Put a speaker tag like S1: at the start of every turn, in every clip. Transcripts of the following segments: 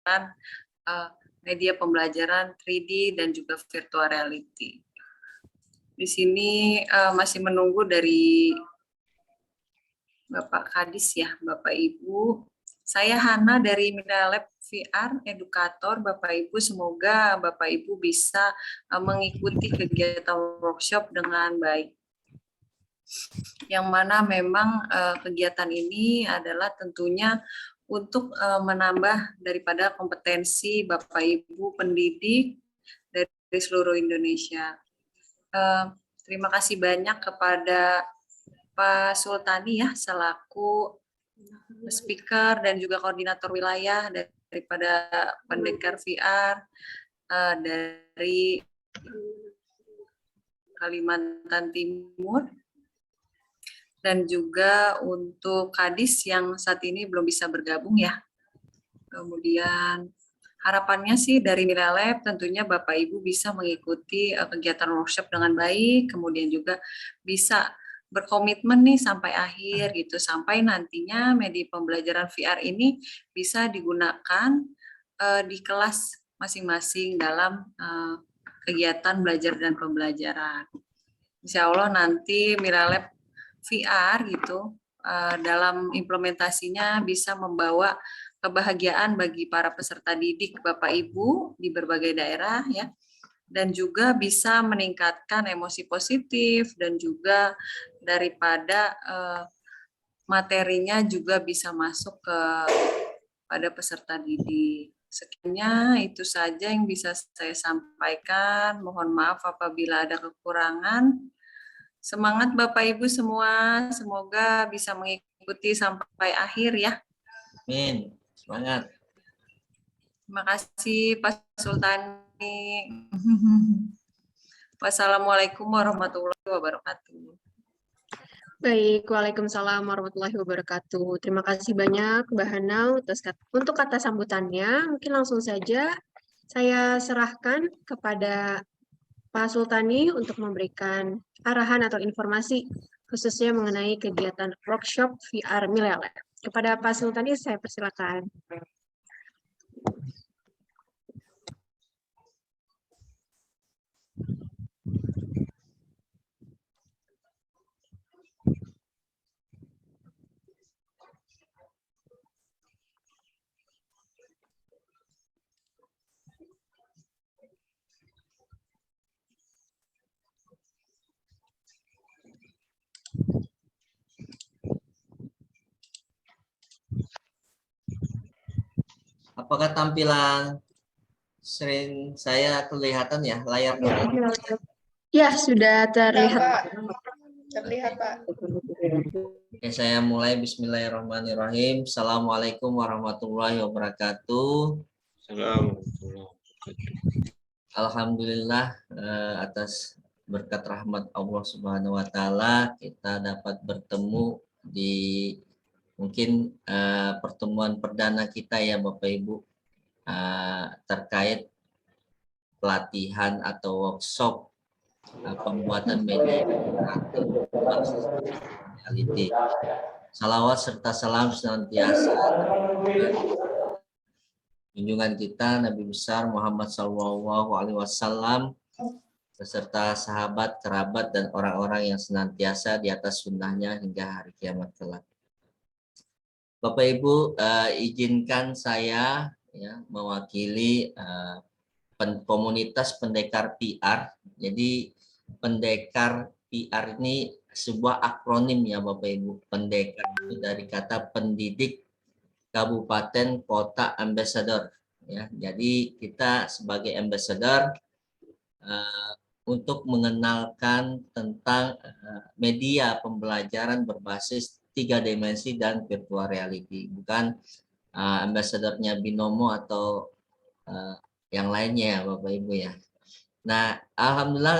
S1: uh, media pembelajaran 3D dan juga virtual reality. Di sini masih menunggu dari Bapak Kadis ya, Bapak Ibu. Saya Hana dari Minalab VR Edukator. Bapak Ibu, semoga Bapak Ibu bisa mengikuti kegiatan workshop dengan baik. Yang mana memang kegiatan ini adalah tentunya untuk menambah daripada kompetensi Bapak Ibu pendidik dari seluruh Indonesia. Terima kasih banyak kepada Pak Sultani ya selaku speaker dan juga koordinator wilayah daripada Pendekar VR dari Kalimantan Timur, dan juga untuk Kadis yang saat ini belum bisa bergabung ya. Kemudian harapannya sih dari Minalab tentunya Bapak Ibu bisa mengikuti kegiatan workshop dengan baik, kemudian juga bisa berkomitmen nih sampai akhir gitu, sampai nantinya media pembelajaran VR ini bisa digunakan di kelas masing-masing dalam kegiatan belajar dan pembelajaran. Insya Allah nanti Minalab VR gitu dalam implementasinya bisa membawa kebahagiaan bagi para peserta didik Bapak Ibu di berbagai daerah ya, dan juga bisa meningkatkan emosi positif dan juga daripada materinya juga bisa masuk ke pada peserta didik. Sekiannya itu saja yang bisa saya sampaikan. Mohon maaf apabila ada kekurangan. Semangat Bapak Ibu semua, semoga bisa mengikuti sampai akhir ya.
S2: Amin. Semangat.
S1: Terima kasih Pak Sultani. Wassalamualaikum warahmatullahi wabarakatuh.
S3: Baik, Waalaikumsalam warahmatullahi wabarakatuh. Terima kasih banyak Mbak Hana untuk kata sambutannya. Mungkin langsung saja saya serahkan kepada Pak Sultani untuk memberikan arahan atau informasi khususnya mengenai kegiatan workshop VR Minalab. Kepada Pak Sultani saya persilakan.
S2: Apakah tampilan screen saya kelihatan ya, layar?
S3: Ya, sudah terlihat.
S4: Terlihat, Pak.
S2: Oke, saya mulai. Bismillahirrahmanirrahim. Assalamualaikum warahmatullahi wabarakatuh. Alhamdulillah atas berkat rahmat Allah Subhanahu wa taala kita dapat bertemu di mungkin pertemuan perdana kita ya Bapak Ibu terkait pelatihan atau workshop pembuatan media reality. Salawat serta salam senantiasa junjungan kita Nabi besar Muhammad SAW beserta sahabat, kerabat, dan orang-orang yang senantiasa di atas sunnahnya hingga hari kiamat kelak. Bapak Ibu, izinkan saya ya, mewakili komunitas pendekar PR. Jadi pendekar PR ini sebuah akronim ya Bapak Ibu. Pendekar itu dari kata pendidik kabupaten kota ambassador ya. Jadi kita sebagai ambassador untuk mengenalkan tentang media pembelajaran berbasis 3 dimensi dan virtual reality, bukan ambassadornya Binomo atau yang lainnya ya Bapak Ibu ya. Nah, alhamdulillah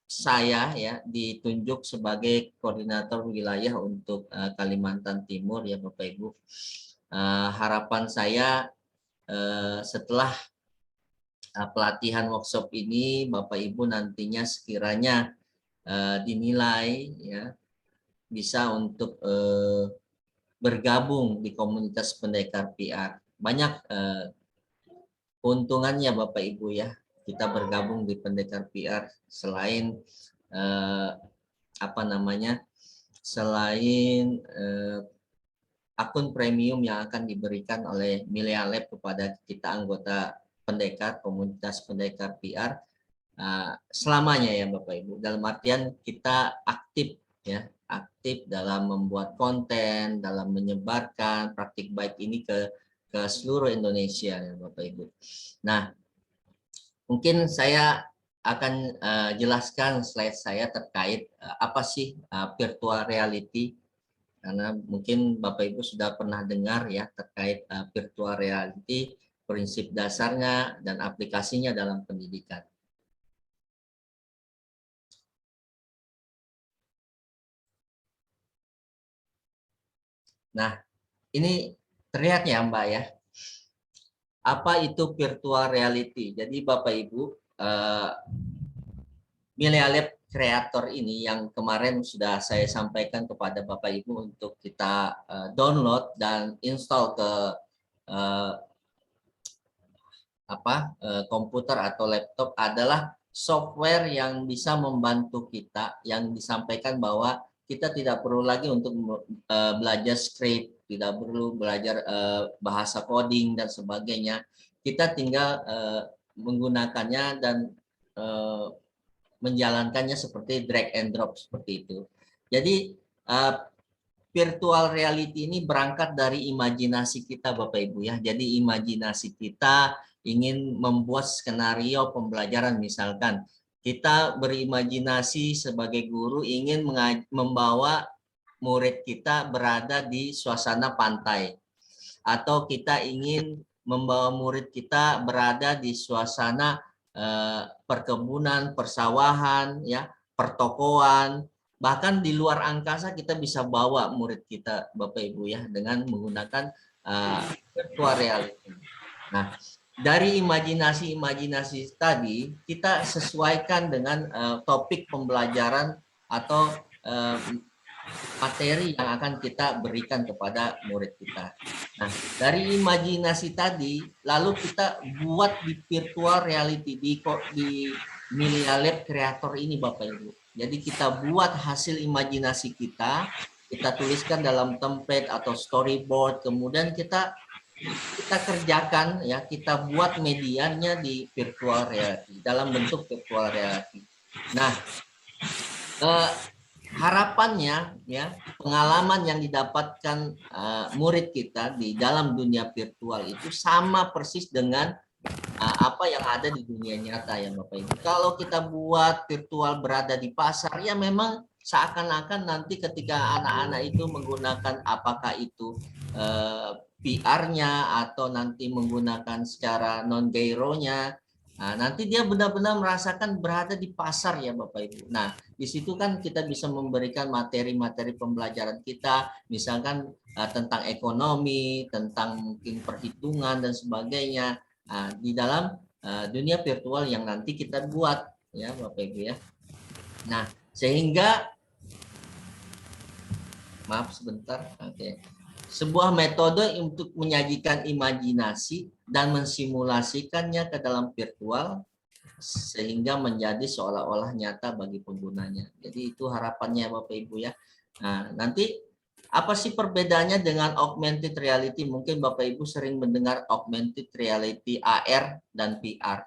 S2: saya ya ditunjuk sebagai koordinator wilayah untuk Kalimantan Timur ya Bapak Ibu. Harapan saya setelah pelatihan workshop ini Bapak Ibu nantinya sekiranya dinilai ya bisa untuk bergabung di komunitas pendekar PR. banyak keuntungannya Bapak Ibu ya. Kita bergabung di Pendekar PR selain selain akun premium yang akan diberikan oleh Milea Lab kepada kita anggota pendekar, komunitas pendekar PR selamanya ya Bapak Ibu. Dalam artian kita aktif ya, aktif dalam membuat konten, dalam menyebarkan praktik baik ini ke seluruh Indonesia ya Bapak Ibu. Nah, mungkin saya akan jelaskan slide saya terkait apa sih virtual reality, karena mungkin Bapak Ibu sudah pernah dengar ya terkait virtual reality, prinsip dasarnya dan aplikasinya dalam pendidikan. Nah, ini terlihat ya Mbak ya, apa itu virtual reality. Jadi Bapak Ibu, Milea Lab Creator ini yang kemarin sudah saya sampaikan kepada Bapak Ibu untuk kita download dan install ke komputer atau laptop adalah software yang bisa membantu kita, yang disampaikan bahwa kita tidak perlu lagi untuk belajar script, tidak perlu belajar bahasa coding dan sebagainya. Kita tinggal menggunakannya dan menjalankannya seperti drag and drop seperti itu. Jadi virtual reality ini berangkat dari imajinasi kita Bapak Ibu ya. Jadi imajinasi kita ingin membuat skenario pembelajaran, misalkan kita berimajinasi sebagai guru ingin membawa murid kita berada di suasana pantai, atau kita ingin membawa murid kita berada di suasana perkebunan, persawahan, ya, pertokoan, bahkan di luar angkasa kita bisa bawa murid kita Bapak Ibu ya dengan menggunakan virtual reality. Nah, dari imajinasi tadi kita sesuaikan dengan topik pembelajaran atau materi yang akan kita berikan kepada murid kita. Nah, dari imajinasi tadi, lalu kita buat di virtual reality di Milea Lab Creator ini Bapak Ibu. Jadi kita buat hasil imajinasi kita tuliskan dalam template atau storyboard, kemudian kita kerjakan ya, kita buat medianya di virtual reality, dalam bentuk virtual reality. Nah, harapannya ya, pengalaman yang didapatkan murid kita di dalam dunia virtual itu sama persis dengan apa yang ada di dunia nyata ya Bapak Ibu. Kalau kita buat virtual berada di pasar, ya memang seakan-akan nanti ketika anak-anak itu menggunakan apakah itu VR-nya atau nanti menggunakan secara non-gyro-nya, nah, nanti dia benar-benar merasakan berada di pasar ya Bapak Ibu. Nah, di situ kan kita bisa memberikan materi-materi pembelajaran kita, misalkan tentang ekonomi, tentang mungkin perhitungan dan sebagainya, di dalam dunia virtual yang nanti kita buat ya Bapak Ibu ya. Nah, sehingga maaf sebentar, oke. Sebuah metode untuk menyajikan imajinasi dan mensimulasikannya ke dalam virtual sehingga menjadi seolah-olah nyata bagi penggunanya. Jadi itu harapannya Bapak Ibu ya. Nah, nanti apa sih perbedaannya dengan augmented reality? Mungkin Bapak Ibu sering mendengar augmented reality AR dan VR.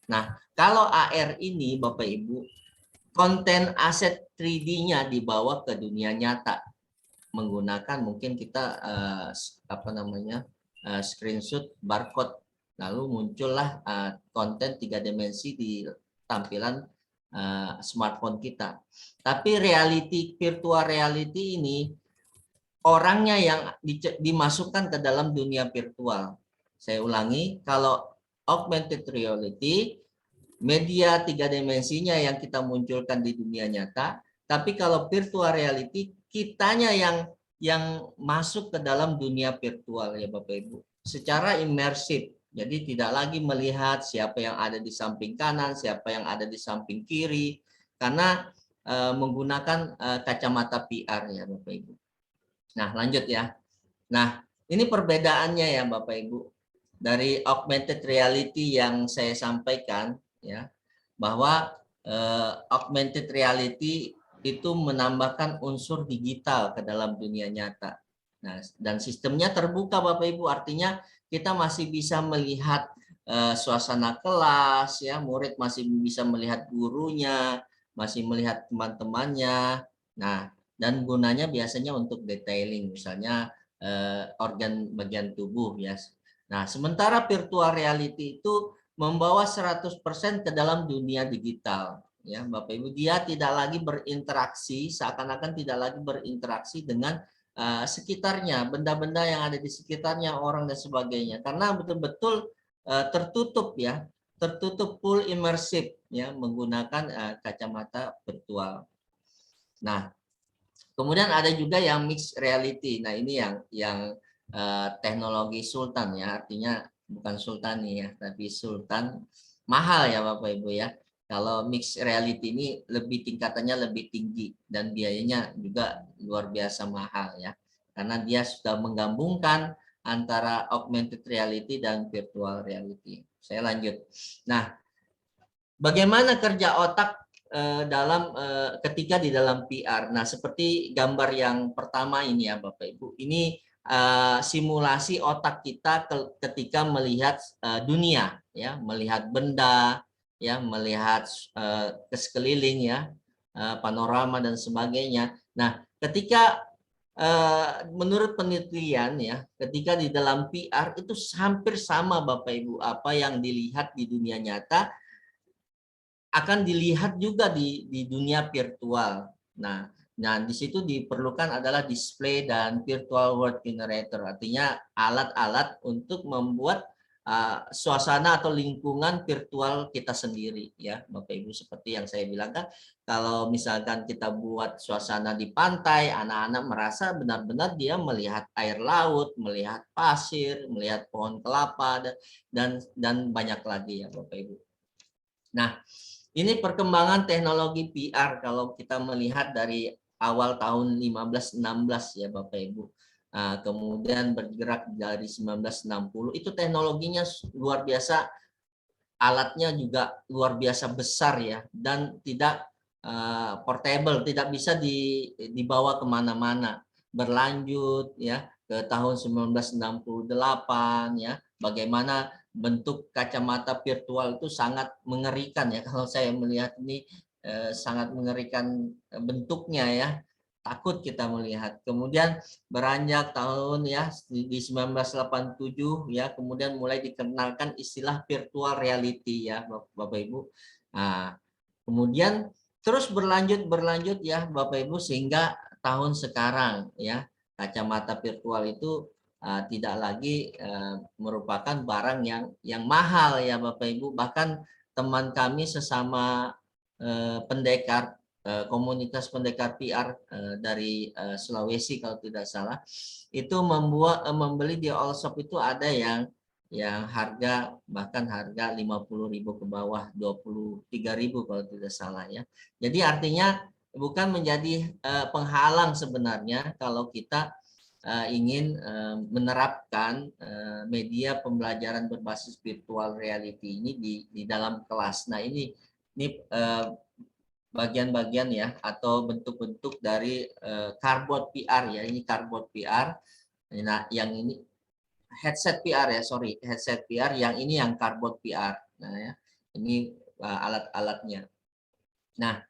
S2: Nah, kalau AR ini Bapak Ibu, konten aset 3D-nya dibawa ke dunia nyata menggunakan mungkin kita screenshot barcode, lalu muncullah konten 3 dimensi di tampilan smartphone kita. Tapi virtual reality ini orangnya yang dimasukkan ke dalam dunia virtual. Saya ulangi, kalau augmented reality media 3 dimensinya yang kita munculkan di dunia nyata, tapi kalau virtual reality kitanya yang masuk ke dalam dunia virtual ya Bapak Ibu, secara imersif. Jadi tidak lagi melihat siapa yang ada di samping kanan, siapa yang ada di samping kiri, karena menggunakan kacamata VR ya Bapak Ibu. Nah, lanjut ya. Nah, ini perbedaannya ya Bapak Ibu. dari augmented reality yang saya sampaikan ya, bahwa augmented reality itu menambahkan unsur digital ke dalam dunia nyata. Nah, dan sistemnya terbuka Bapak Ibu, artinya kita masih bisa melihat suasana kelas ya, murid masih bisa melihat gurunya, masih melihat teman-temannya. Nah, dan gunanya biasanya untuk detailing, misalnya organ bagian tubuh ya. Nah, sementara virtual reality itu membawa 100% ke dalam dunia digital. Ya, Bapak Ibu, dia tidak lagi berinteraksi, seakan-akan tidak lagi berinteraksi dengan sekitarnya, benda-benda yang ada di sekitarnya, orang dan sebagainya. Karena betul-betul tertutup ya, tertutup full immersive ya, menggunakan kacamata virtual. Nah, kemudian ada juga yang mixed reality. Nah, ini yang teknologi sultan ya, artinya bukan sultani ya, tapi sultan, mahal ya Bapak Ibu ya. Kalau mixed reality ini lebih tingkatannya lebih tinggi dan biayanya juga luar biasa mahal ya. Karena dia sudah menggabungkan antara augmented reality dan virtual reality. Saya lanjut. Nah, bagaimana kerja otak dalam ketika di dalam VR. Nah, seperti gambar yang pertama ini ya Bapak Ibu. Ini simulasi otak kita ketika melihat dunia ya, melihat benda ya, melihat ke sekeliling ya, panorama dan sebagainya. Nah, ketika menurut penelitian ya, ketika di dalam VR itu hampir sama Bapak Ibu, apa yang dilihat di dunia nyata akan dilihat juga di dunia virtual. Nah, di situ diperlukan adalah display dan virtual world generator, artinya alat-alat untuk membuat suasana atau lingkungan virtual kita sendiri ya, Bapak Ibu, seperti yang saya bilang kan, kalau misalkan kita buat suasana di pantai, anak-anak merasa benar-benar dia melihat air laut, melihat pasir, melihat pohon kelapa dan banyak lagi ya Bapak Ibu. Nah, ini perkembangan teknologi VR kalau kita melihat dari awal tahun 15-16 ya Bapak Ibu. Kemudian bergerak dari 1960, itu teknologinya luar biasa, alatnya juga luar biasa besar ya, dan tidak portable, tidak bisa dibawa kemana-mana. Berlanjut ya ke tahun 1968 ya, bagaimana bentuk kacamata virtual itu sangat mengerikan ya, kalau saya melihat ini sangat mengerikan bentuknya ya, takut kita melihat. Kemudian beranjak tahun ya di 1987 ya, kemudian mulai dikenalkan istilah virtual reality ya Bapak Ibu. Nah, kemudian terus berlanjut ya Bapak Ibu, sehingga tahun sekarang ya kacamata virtual itu tidak lagi merupakan barang yang mahal ya Bapak Ibu. Bahkan teman kami sesama pendekar, komunitas pendekar PR dari Sulawesi kalau tidak salah, itu membeli di all shop itu ada yang harga bahkan harga 50.000 ke bawah, 23.000 kalau tidak salah ya. Jadi artinya bukan menjadi penghalang sebenarnya kalau kita ingin menerapkan media pembelajaran berbasis virtual reality ini di dalam kelas. Nah, ini bagian-bagian ya atau bentuk-bentuk dari cardboard VR ya. Ini cardboard VR. Nah, yang ini headset VR ya, sorry, headset VR, yang ini yang cardboard VR. Nah, ya, ini alat-alatnya. Nah,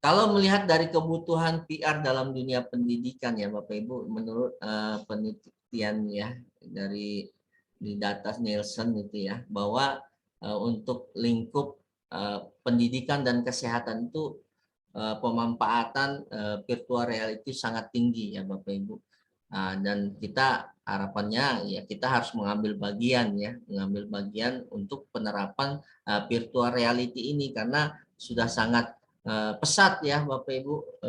S2: kalau melihat dari kebutuhan VR dalam dunia pendidikan ya Bapak Ibu, menurut penelitian ya dari data Nielsen itu ya, bahwa untuk lingkup pendidikan dan kesehatan itu pemanfaatan virtual reality sangat tinggi ya Bapak Ibu. Dan kita harapannya ya kita harus mengambil bagian untuk penerapan virtual reality ini, karena sudah sangat pesat ya Bapak Ibu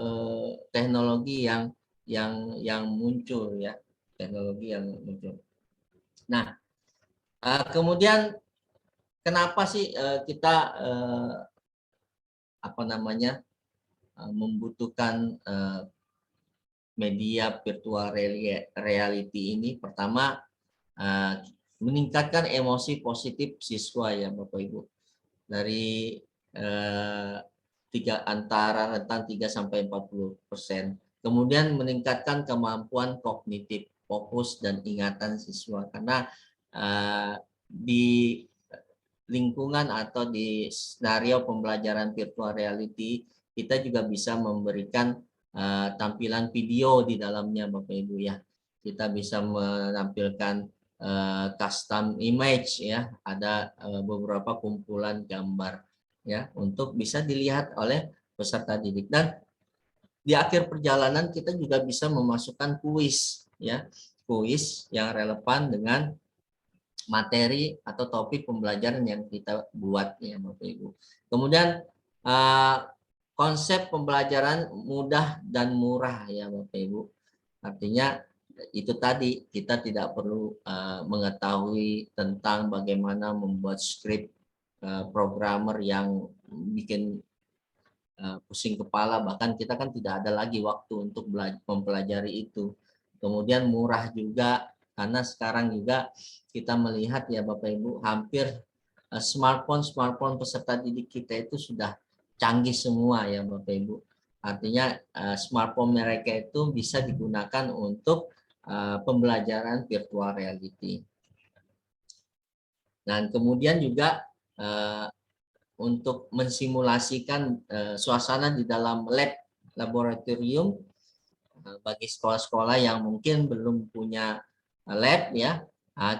S2: teknologi yang muncul ya, teknologi yang muncul. Nah, kemudian kenapa sih kita membutuhkan media virtual reality ini? Pertama, meningkatkan emosi positif siswa ya Bapak Ibu. Dari antara rentang 3 sampai 40%. Kemudian meningkatkan kemampuan kognitif, fokus dan ingatan siswa, karena di lingkungan atau di skenario pembelajaran virtual reality kita juga bisa memberikan tampilan video di dalamnya Bapak Ibu ya. Kita bisa menampilkan custom image ya, ada beberapa kumpulan gambar ya untuk bisa dilihat oleh peserta didik. Dan di akhir perjalanan kita juga bisa memasukkan kuis ya, kuis yang relevan dengan materi atau topik pembelajaran yang kita buat ya Bapak Ibu. Kemudian konsep pembelajaran mudah dan murah ya Bapak Ibu. Artinya itu tadi, kita tidak perlu mengetahui tentang bagaimana membuat skrip programmer yang bikin pusing kepala, bahkan kita kan tidak ada lagi waktu untuk mempelajari itu. Kemudian murah juga, karena sekarang juga kita melihat ya Bapak Ibu, hampir smartphone peserta didik kita itu sudah canggih semua ya Bapak Ibu. Artinya smartphone mereka itu bisa digunakan untuk pembelajaran virtual reality. Dan kemudian juga untuk mensimulasikan suasana di dalam laboratorium bagi sekolah-sekolah yang mungkin belum punya lab ya,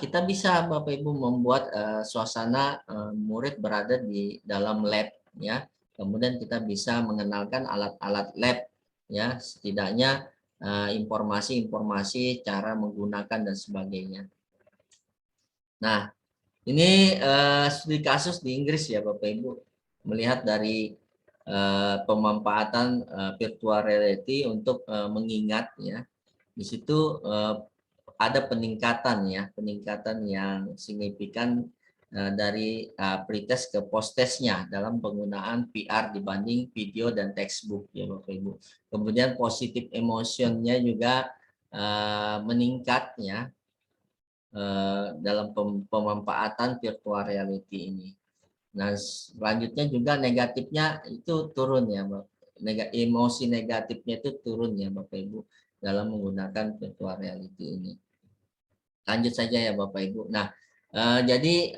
S2: kita bisa Bapak Ibu membuat suasana murid berada di dalam lab ya. Kemudian kita bisa mengenalkan alat-alat lab ya, setidaknya informasi-informasi cara menggunakan dan sebagainya. Nah, ini studi kasus di Inggris ya Bapak Ibu, melihat dari pemanfaatan virtual reality untuk mengingat ya. Di situ ada peningkatan yang signifikan dari pretest ke post-testnya dalam penggunaan VR dibanding video dan textbook ya Bapak Ibu. Kemudian positif emotionnya juga meningkat ya dalam pemanfaatan virtual reality ini. Nah, selanjutnya juga negatifnya itu turun ya, emosi negatifnya itu turun ya Bapak Ibu dalam menggunakan virtual reality ini. Lanjut saja ya Bapak Ibu. Nah, jadi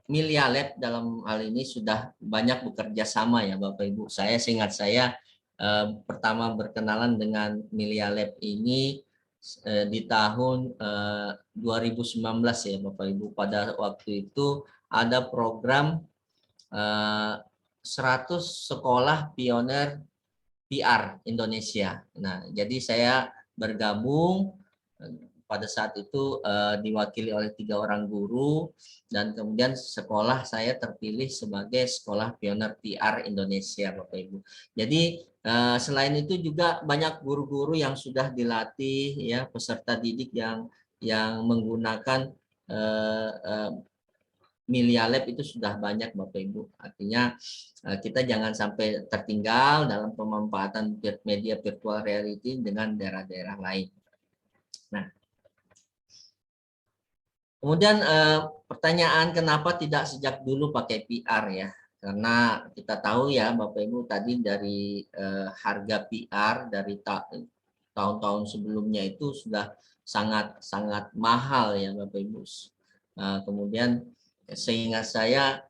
S2: Melia Lab dalam hal ini sudah banyak bekerja sama ya Bapak Ibu. Seingat saya pertama berkenalan dengan Melia Lab ini di tahun 2019 ya Bapak Ibu. Pada waktu itu ada program 100 sekolah pioner PR Indonesia. Nah, jadi saya bergabung pada saat itu diwakili oleh 3 orang guru, dan kemudian sekolah saya terpilih sebagai sekolah pioner PR Indonesia Bapak Ibu. Jadi selain itu juga banyak guru-guru yang sudah dilatih ya, peserta didik yang menggunakan Melia Lab itu sudah banyak Bapak Ibu. Artinya kita jangan sampai tertinggal dalam pemanfaatan media virtual reality dengan daerah-daerah lain. Nah, kemudian pertanyaan kenapa tidak sejak dulu pakai VR ya? Karena kita tahu ya Bapak Ibu tadi dari harga VR dari tahun-tahun sebelumnya itu sudah sangat mahal ya Bapak Ibu. Kemudian seingat saya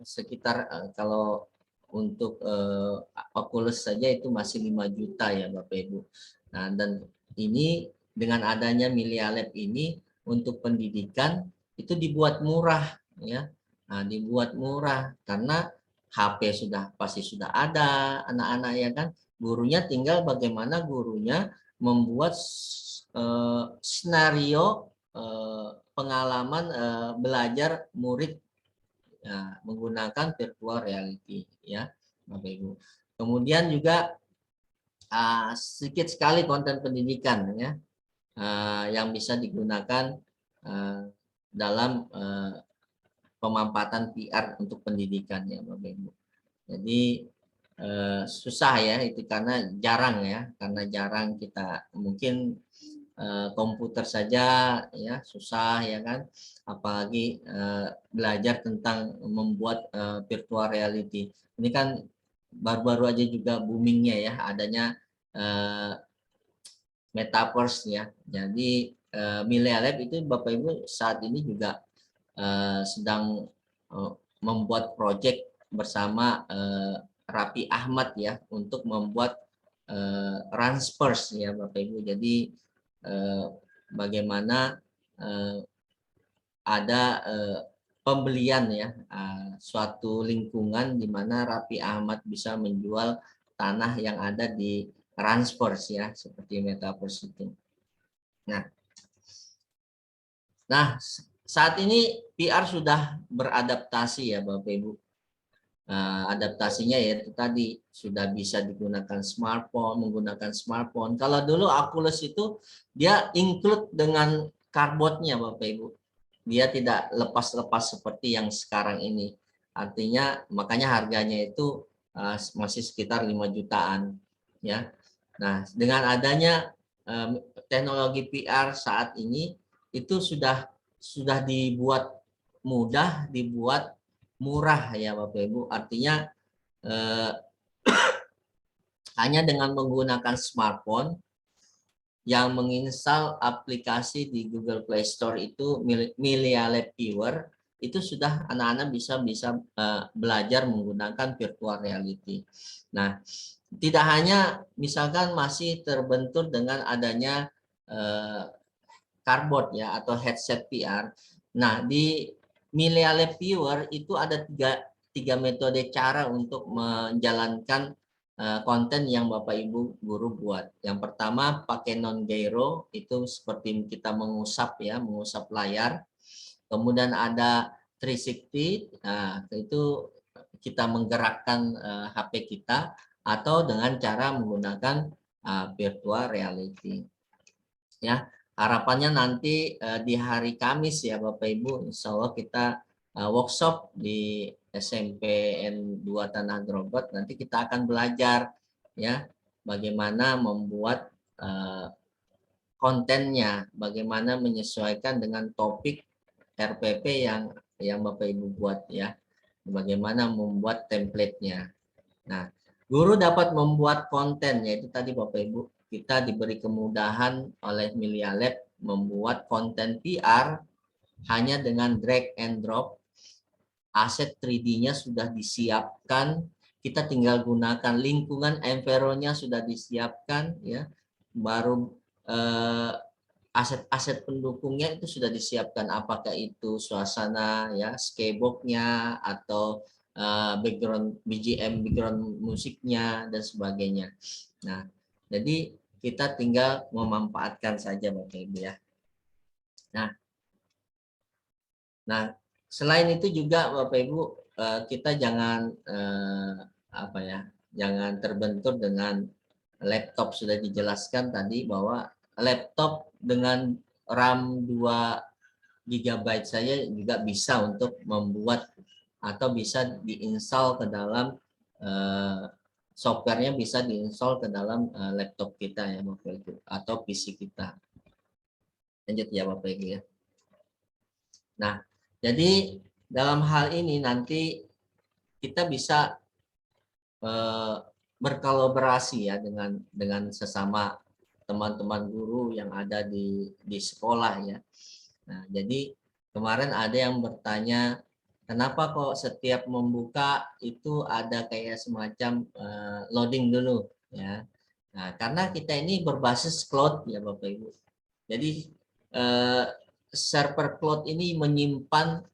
S2: sekitar kalau untuk Oculus saja itu masih 5 juta ya Bapak Ibu. Nah, dan ini dengan adanya Melia Lab ini untuk pendidikan itu dibuat murah ya. Nah, dibuat murah karena HP pasti sudah ada anak-anak ya kan. Gurunya tinggal bagaimana gurunya membuat skenario pengalaman belajar murid ya, menggunakan virtual reality ya Bapak Ibu. Kemudian juga sedikit sekali konten pendidikan ya yang bisa digunakan dalam pemanfaatan VR untuk pendidikan ya Bapak Ibu. Jadi susah ya itu karena jarang kita mungkin komputer saja ya susah ya kan, apalagi belajar tentang membuat virtual reality. Ini kan baru-baru aja juga boomingnya ya adanya metaverse ya. Jadi Milea Lab itu Bapak Ibu saat ini juga sedang membuat proyek bersama Raffi Ahmad ya untuk membuat Ranspers ya Bapak Ibu. Jadi bagaimana ada pembelian ya suatu lingkungan di mana Raffi Ahmad bisa menjual tanah yang ada di Ranspers ya seperti metaverse itu. Nah, saat ini PR sudah beradaptasi ya Bapak Ibu. Adaptasinya yaitu tadi sudah bisa digunakan smartphone, menggunakan smartphone. Kalau dulu Oculus itu dia include dengan cardboardnya Bapak Ibu. Dia tidak lepas-lepas seperti yang sekarang ini. Artinya makanya harganya itu masih sekitar 5 jutaan ya. Nah, dengan adanya teknologi VR saat ini itu sudah dibuat mudah, dibuat murah ya Bapak Ibu. Artinya hanya dengan menggunakan smartphone yang menginstal aplikasi di Google Play Store itu Milea Lab Viewer, itu sudah anak-anak bisa belajar menggunakan virtual reality. Nah, tidak hanya misalkan masih terbentur dengan adanya cardboard ya atau headset VR. Nah, di Milea Lab Viewer itu ada tiga metode cara untuk menjalankan konten yang Bapak Ibu guru buat. Yang pertama pakai non gyro, itu seperti kita mengusap ya, mengusap layar. Kemudian ada 360, nah, itu kita menggerakkan HP kita atau dengan cara menggunakan virtual reality. Ya, harapannya nanti di hari Kamis ya Bapak Ibu, insya Allah kita workshop di SMPN 2 Tanah Grobot. Nanti kita akan belajar ya bagaimana membuat kontennya, bagaimana menyesuaikan dengan topik RPP yang Bapak Ibu buat ya, bagaimana membuat template-nya. Nah, guru dapat membuat konten, yaitu tadi Bapak Ibu kita diberi kemudahan oleh Milea Lab membuat konten VR hanya dengan drag and drop. Aset 3D-nya sudah disiapkan, kita tinggal gunakan lingkungan environment-nya sudah disiapkan ya. Baru aset-aset pendukungnya itu sudah disiapkan, apakah itu suasana ya, skybox-nya atau background BGM, background musiknya dan sebagainya. Nah, jadi kita tinggal memanfaatkan saja Bapak Ibu ya. Nah, selain itu juga Bapak Ibu kita jangan jangan terbentur dengan laptop. Sudah dijelaskan tadi bahwa laptop dengan RAM 2 GB saja juga bisa untuk membuat atau bisa diinstal ke dalam softwarenya, bisa diinstal ke dalam laptop kita ya Bapak Ibu atau PC kita. Lanjut ya Bapak Ibu ya. Nah, jadi dalam hal ini nanti kita bisa berkolaborasi ya dengan sesama teman-teman guru yang ada di sekolah ya. Nah, jadi kemarin ada yang bertanya, kenapa kok setiap membuka itu ada kayak semacam loading dulu ya. Nah, karena kita ini berbasis cloud ya Bapak Ibu. Jadi server cloud ini menyimpan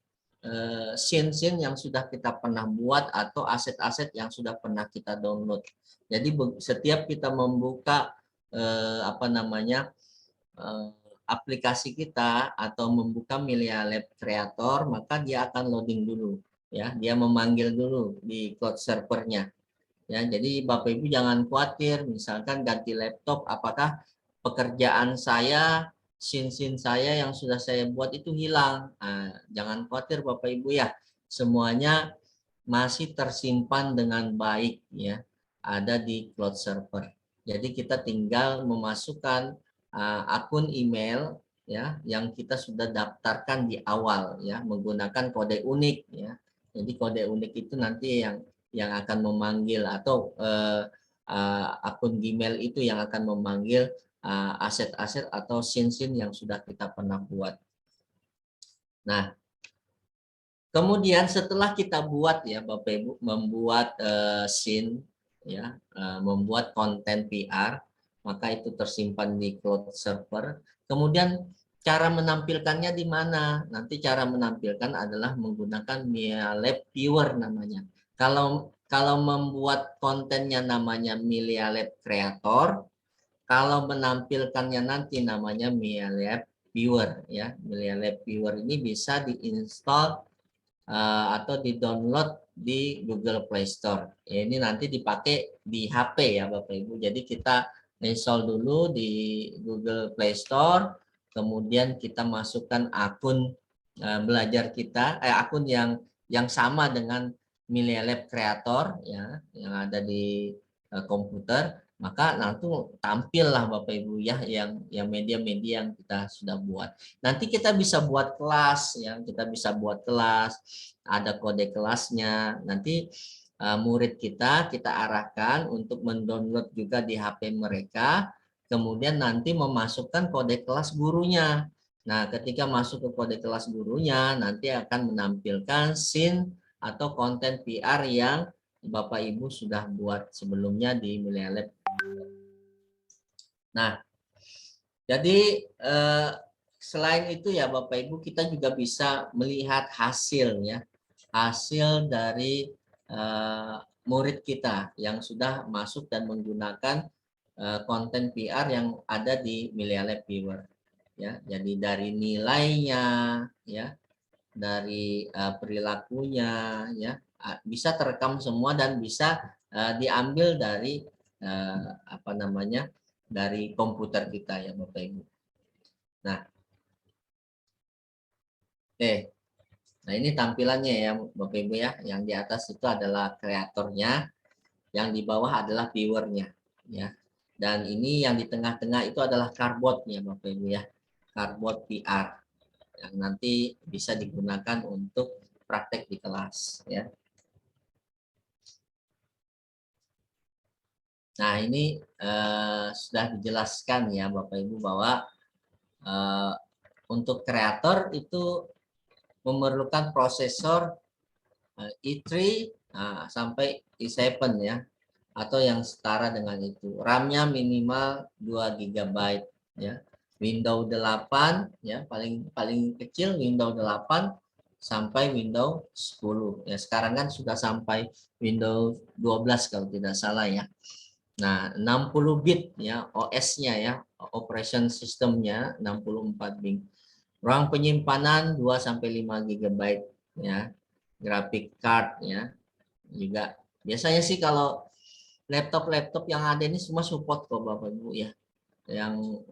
S2: scene-scene yang sudah kita pernah buat atau aset-aset yang sudah pernah kita download. Jadi setiap kita membuka aplikasi kita atau membuka Milea Lab Creator, maka dia akan loading dulu ya, dia memanggil dulu di cloud servernya ya. Jadi Bapak Ibu jangan khawatir misalkan ganti laptop, apakah pekerjaan saya, scene saya yang sudah saya buat itu hilang. Nah, jangan khawatir Bapak Ibu ya, semuanya masih tersimpan dengan baik ya, ada di cloud server. Jadi kita tinggal memasukkan akun email ya yang kita sudah daftarkan di awal ya menggunakan kode unik ya. Jadi kode unik itu nanti yang akan memanggil atau akun Gmail itu yang akan memanggil aset-aset atau scene-scene yang sudah kita pernah buat. Nah, kemudian setelah kita buat ya Bapak Ibu membuat scene ya, membuat konten PR, maka itu tersimpan di cloud server. Kemudian cara menampilkannya di mana? Nanti cara menampilkan adalah menggunakan MiaLab Viewer namanya. Kalau membuat kontennya namanya MiaLab Creator, kalau menampilkannya nanti namanya MiaLab Viewer ya. MiaLab Viewer ini bisa diinstal atau di-download di Google Play Store. Ya, ini nanti dipakai di HP ya Bapak Ibu. Jadi kita install dulu di Google Play Store, kemudian kita masukkan akun belajar kita, akun yang sama dengan MiaLab Creator ya, yang ada di komputer. Maka nanti tampillah Bapak Ibu ya yang media-media yang kita sudah buat. Nanti kita bisa buat kelas ya, kita bisa buat kelas, ada kode kelasnya. Nanti murid kita arahkan untuk mendownload juga di HP mereka, kemudian nanti memasukkan kode kelas gurunya. Nah, ketika masuk ke kode kelas gurunya, nanti akan menampilkan scene atau konten PR yang Bapak Ibu sudah buat sebelumnya di MiaLab. Nah, jadi selain itu ya Bapak Ibu, kita juga bisa melihat hasil ya, hasil dari murid kita yang sudah masuk dan menggunakan konten PR yang ada di MiaLab Viewer ya. Jadi dari nilainya ya, dari perilakunya ya, bisa terekam semua dan bisa diambil dari dari komputer kita ya Bapak Ibu. Nah, nah ini tampilannya ya Bapak Ibu ya. Yang di atas itu adalah kreatornya, yang di bawah adalah viewernya ya. Dan ini yang di tengah-tengah itu adalah cardboardnya Bapak Ibu ya, cardboard PR yang nanti bisa digunakan untuk praktek di kelas ya. Nah ini sudah dijelaskan ya Bapak Ibu bahwa untuk kreator itu memerlukan prosesor i3 sampai i7 ya, atau yang setara dengan itu. RAM-nya minimal 2 GB ya. Windows 8 ya, paling kecil Windows 8 sampai Windows 10. Ya, sekarang kan sudah sampai Windows 12 kalau tidak salah ya. Nah, 60 bit ya OS-nya ya, operation system-nya 64 bit. Ruang penyimpanan 2 sampai 5 GB ya. Graphic card ya. Juga biasanya sih kalau laptop-laptop yang ada ini semua support kok Bapak Ibu ya. Yang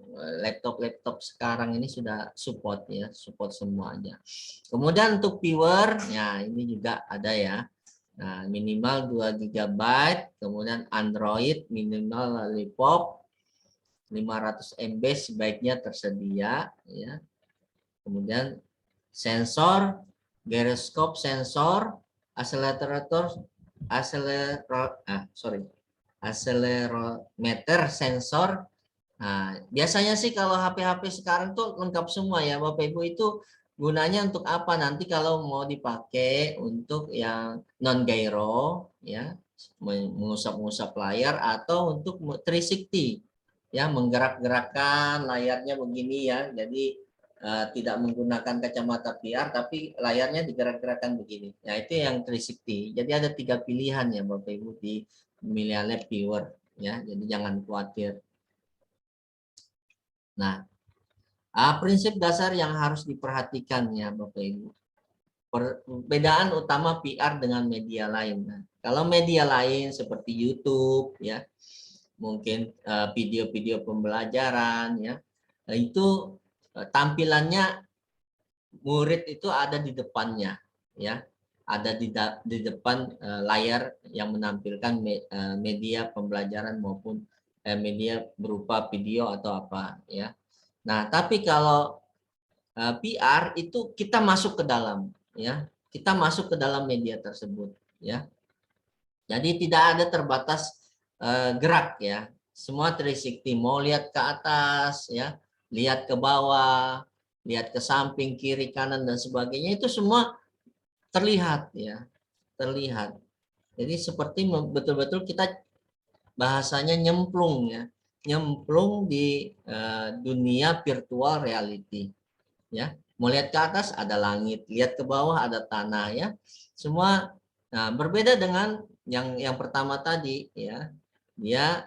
S2: laptop-laptop sekarang ini sudah support ya, support semuanya. Kemudian untuk viewer ya ini juga ada ya. Nah, minimal 2 GB, kemudian Android minimal Lollipop 500 MB sebaiknya tersedia ya. Kemudian sensor, gyroscope sensor, accelerometer sensor. Nah, biasanya sih kalau HP-HP sekarang tuh lengkap semua ya Bapak Ibu. Itu gunanya untuk apa? Nanti kalau mau dipakai untuk yang non gyro ya, mengusap-ngusap layar, atau untuk 360 ya, menggerak-gerakkan layarnya begini ya. Jadi tidak menggunakan kacamata VR tapi layarnya digerak-gerakkan begini. Nah, itu yang 360. Jadi ada 3 pilihan ya Bapak Ibu di MiaLab Viewer ya. Jadi jangan khawatir. Nah, prinsip dasar yang harus diperhatikan ya Bapak Ibu. Perbedaan utama PR dengan media lain. Nah, kalau media lain seperti YouTube ya, mungkin video-video pembelajaran ya, itu tampilannya murid itu ada di depannya ya, ada di depan layar yang menampilkan media pembelajaran maupun media berupa video atau apa ya. Nah, tapi kalau PR itu kita masuk ke dalam ya. Kita masuk ke dalam media tersebut ya. Jadi tidak ada terbatas gerak ya. Semua 360, mau lihat ke atas ya, lihat ke bawah, lihat ke samping, kiri, kanan dan sebagainya, itu semua terlihat ya, terlihat. Jadi seperti betul-betul kita bahasanya nyemplung ya, nyemplung di dunia virtual reality ya. Mau lihat ke atas ada langit, lihat ke bawah ada tanah ya. Semua berbeda dengan yang pertama tadi ya. Dia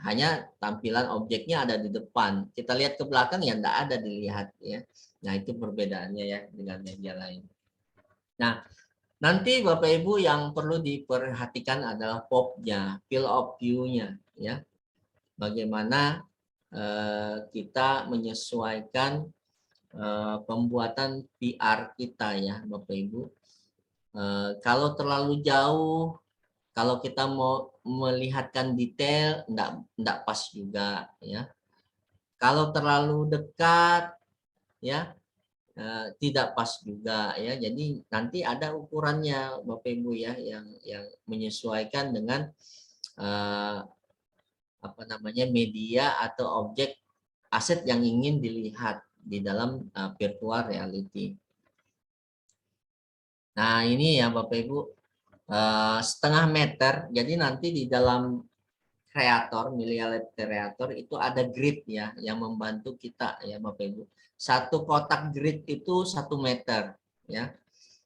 S2: hanya tampilan objeknya ada di depan. Kita lihat ke belakang ya enggak ada dilihat ya. Nah, itu perbedaannya ya dengan media lain. Nah, nanti Bapak Ibu yang perlu diperhatikan adalah POV-nya, field of view-nya ya. Bagaimana kita menyesuaikan pembuatan PR kita ya Bapak Ibu. Kalau terlalu jauh, kalau kita mau melihatkan detail, enggak pas juga ya. Kalau terlalu dekat ya tidak pas juga ya. Jadi nanti ada ukurannya Bapak Ibu ya yang menyesuaikan dengan apa namanya media atau objek aset yang ingin dilihat di dalam virtual reality. Nah, ini ya Bapak Ibu, setengah meter. Jadi nanti di dalam kreator, Melia Lab Creator itu ada grid ya yang membantu kita ya Bapak Ibu. Satu kotak grid itu 1 meter ya.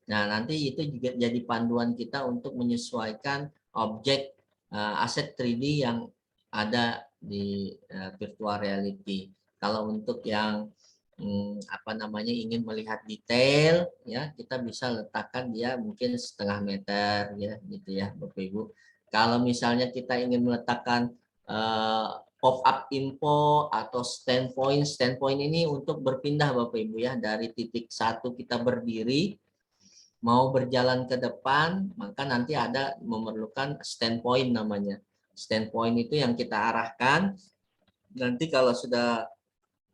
S2: Nah, nanti itu juga jadi panduan kita untuk menyesuaikan objek aset 3D yang ada di virtual reality. Kalau untuk yang apa namanya ingin melihat detail ya, kita bisa letakkan dia mungkin setengah meter ya gitu ya Bapak Ibu. Kalau misalnya kita ingin meletakkan pop-up info atau standpoint ini untuk berpindah Bapak Ibu ya, dari titik 1 kita berdiri mau berjalan ke depan, maka nanti ada memerlukan standpoint namanya. Standpoint itu yang kita arahkan, nanti kalau sudah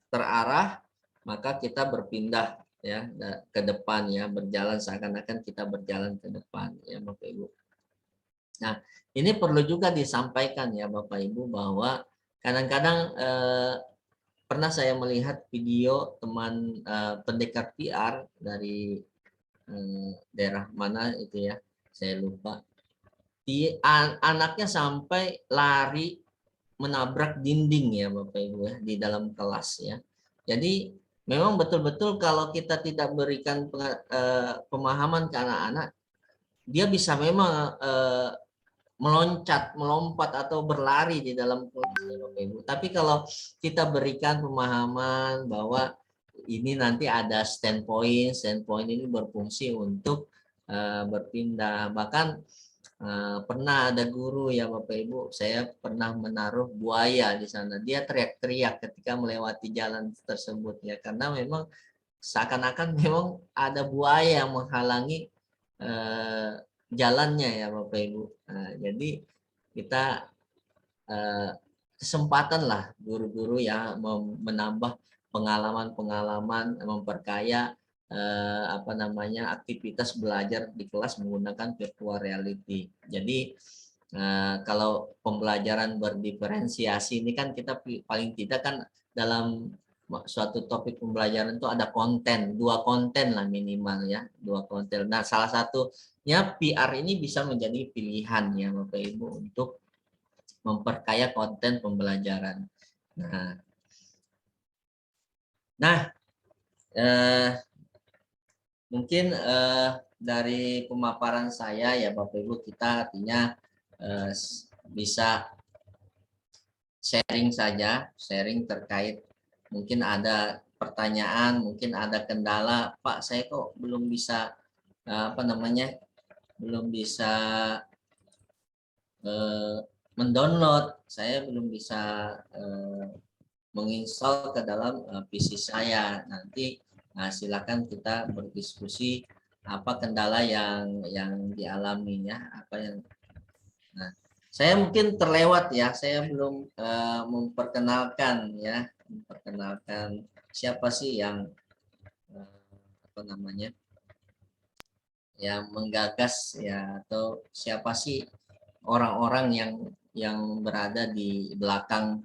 S2: terarah maka kita berpindah ya ke depan ya, berjalan seakan-akan kita berjalan ke depan ya Bapak Ibu. Nah, ini perlu juga disampaikan ya Bapak Ibu bahwa kadang-kadang pernah saya melihat video teman pendekar PR dari daerah mana itu ya, saya lupa. Anaknya sampai lari menabrak dinding ya Bapak Ibu ya di dalam kelas ya. Jadi memang betul-betul kalau kita tidak berikan pemahaman ke anak-anak, dia bisa memang meloncat, melompat atau berlari di dalam kelas ya Bapak Ibu. Tapi kalau kita berikan pemahaman bahwa ini nanti ada standpoint ini berfungsi untuk berpindah. Bahkan pernah ada guru ya Bapak Ibu, saya pernah menaruh buaya di sana. Dia teriak-teriak ketika melewati jalan tersebut ya, karena memang seakan-akan memang ada buaya yang menghalangi jalannya ya Bapak Ibu. Nah, jadi kita kesempatan lah guru-guru ya menambah pengalaman-pengalaman, memperkaya apa namanya aktivitas belajar di kelas menggunakan virtual reality. Jadi kalau pembelajaran berdiferensiasi ini kan kita paling tidak kan dalam suatu topik pembelajaran itu ada konten, 2 konten lah minimal ya, 2 konten. Nah, salah satunya PR ini bisa menjadi pilihan ya Bapak Ibu untuk memperkaya konten pembelajaran. Nah, mungkin dari pemaparan saya ya Bapak Ibu, kita artinya bisa sharing saja, sharing terkait mungkin ada pertanyaan, mungkin ada kendala, Pak saya kok belum bisa apa namanya, belum bisa mendownload, saya belum bisa menginstal ke dalam PC saya. Nanti silakan kita berdiskusi apa kendala yang dialami ya, apa yang Saya mungkin terlewat ya, saya belum memperkenalkan siapa sih yang apa namanya, yang menggagas ya, atau siapa sih orang-orang yang berada di belakang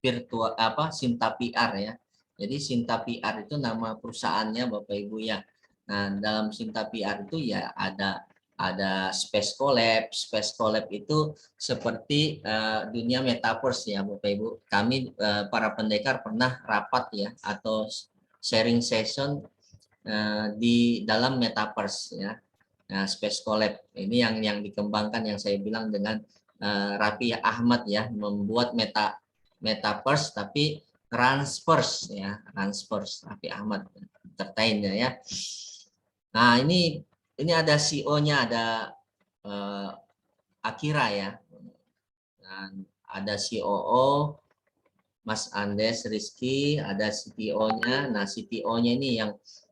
S2: virtual Sinta PR ya. Jadi Sinta PR itu nama perusahaannya Bapak Ibu ya. Nah, dalam Sinta PR itu ya ada Space Collab. Space Collab itu seperti dunia metaverse ya Bapak Ibu. Kami para pendekar pernah rapat ya, atau sharing session di dalam metaverse ya. Nah, Space Collab ini yang dikembangkan, yang saya bilang dengan Raffi Ahmad ya, membuat metaverse tapi transverse ya, transverse Raffi Ahmad entertainnya ya. Nah, ini ada CEO-nya, ada Akira ya. Dan ada COO Mas Andes Rizky, ada CTO-nya. Nah, CTO-nya ini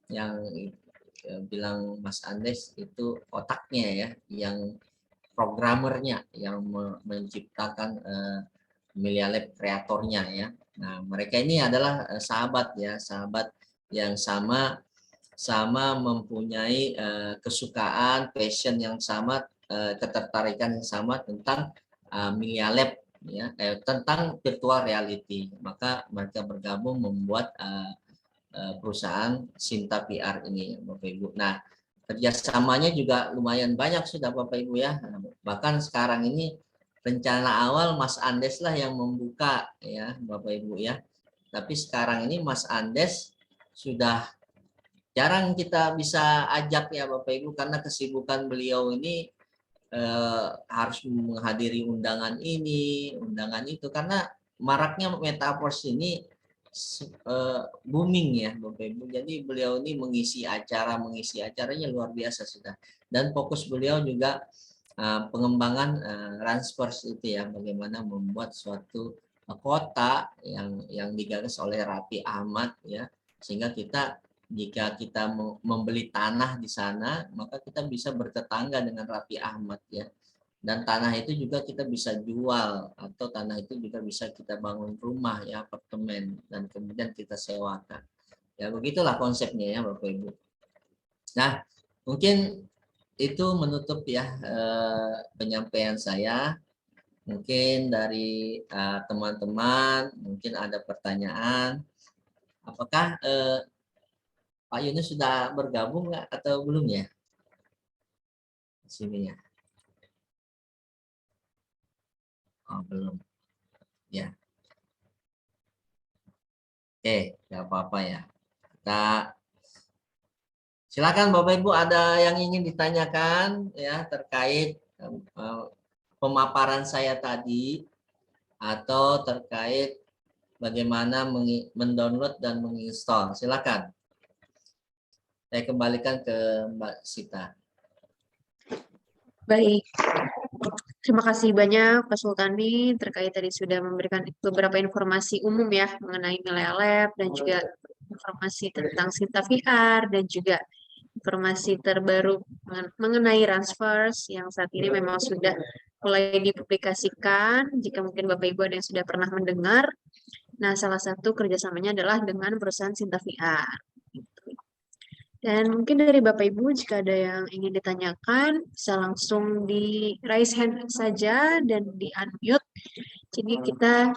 S2: yang bilang Mas Andes itu otaknya ya, yang programmernya, yang menciptakan Melia Lab kreatornya ya. Nah, mereka ini adalah sahabat ya, sahabat yang sama mempunyai kesukaan, passion yang sama, ketertarikan yang sama tentang Melia Lab ya, tentang virtual reality. Maka mereka bergabung membuat perusahaan Sinta PR ini Bapak Ibu. Nah, kerjasamanya juga lumayan banyak sudah Bapak Ibu ya. Bahkan sekarang ini rencana awal Mas Andes lah yang membuka ya Bapak Ibu ya. Tapi sekarang ini Mas Andes sudah jarang kita bisa ajak ya Bapak Ibu, karena kesibukan beliau ini harus menghadiri undangan ini, undangan itu, karena maraknya metaverse ini booming ya Bapak Ibu. Jadi beliau ini mengisi acaranya luar biasa sudah. Dan fokus beliau juga pengembangan transverse itu ya, bagaimana membuat suatu kota yang digagas oleh Raffi Ahmad ya, sehingga jika kita membeli tanah di sana, maka kita bisa bertetangga dengan Raffi Ahmad ya. Dan tanah itu juga kita bisa jual, atau tanah itu juga bisa kita bangun rumah ya, apartemen, dan kemudian kita sewakan. Ya begitulah konsepnya ya Bapak Ibu. Nah, mungkin itu menutup ya penyampaian saya. Mungkin dari teman-teman mungkin ada pertanyaan. Apakah Pak Yunus sudah bergabung nggak atau belum ya? Di sini ya. Oh, belum. Ya. Oke, nggak apa-apa ya. Silakan Bapak Ibu, ada yang ingin ditanyakan ya terkait pemaparan saya tadi, atau terkait bagaimana mendownload dan menginstall. Silakan. Saya kembalikan ke Mbak Sita.
S3: Baik, terima kasih banyak Pak Sultani terkait tadi sudah memberikan beberapa informasi umum ya mengenai Melia Lab, dan juga informasi tentang Sinta VR, dan juga informasi terbaru mengenai Transverse yang saat ini memang sudah mulai dipublikasikan. Jika mungkin Bapak Ibu ada yang sudah pernah mendengar, nah salah satu kerjasamanya adalah dengan perusahaan Sinta VR. Dan mungkin dari Bapak Ibu jika ada yang ingin ditanyakan, bisa langsung di raise hand saja dan di unmute. Jadi kita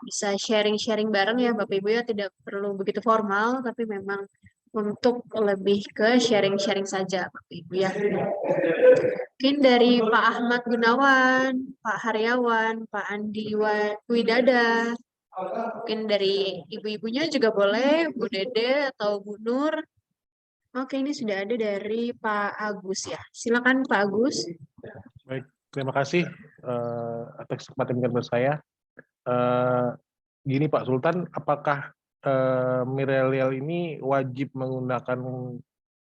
S3: bisa sharing-sharing bareng ya Bapak Ibu ya, tidak perlu begitu formal, tapi memang untuk lebih ke sharing-sharing saja Bapak Ibu ya. Mungkin dari Pak Ahmad Gunawan, Pak Haryawan, Pak Andi Widada, mungkin dari ibu-ibunya juga boleh, Bu Dede atau Bu Nur. Oke, ini sudah ada dari Pak Agus ya. Silakan Pak Agus.
S4: Baik, terima kasih atas kesempatan dengan saya. Gini Pak Sultan, apakah Mirelial ini wajib menggunakan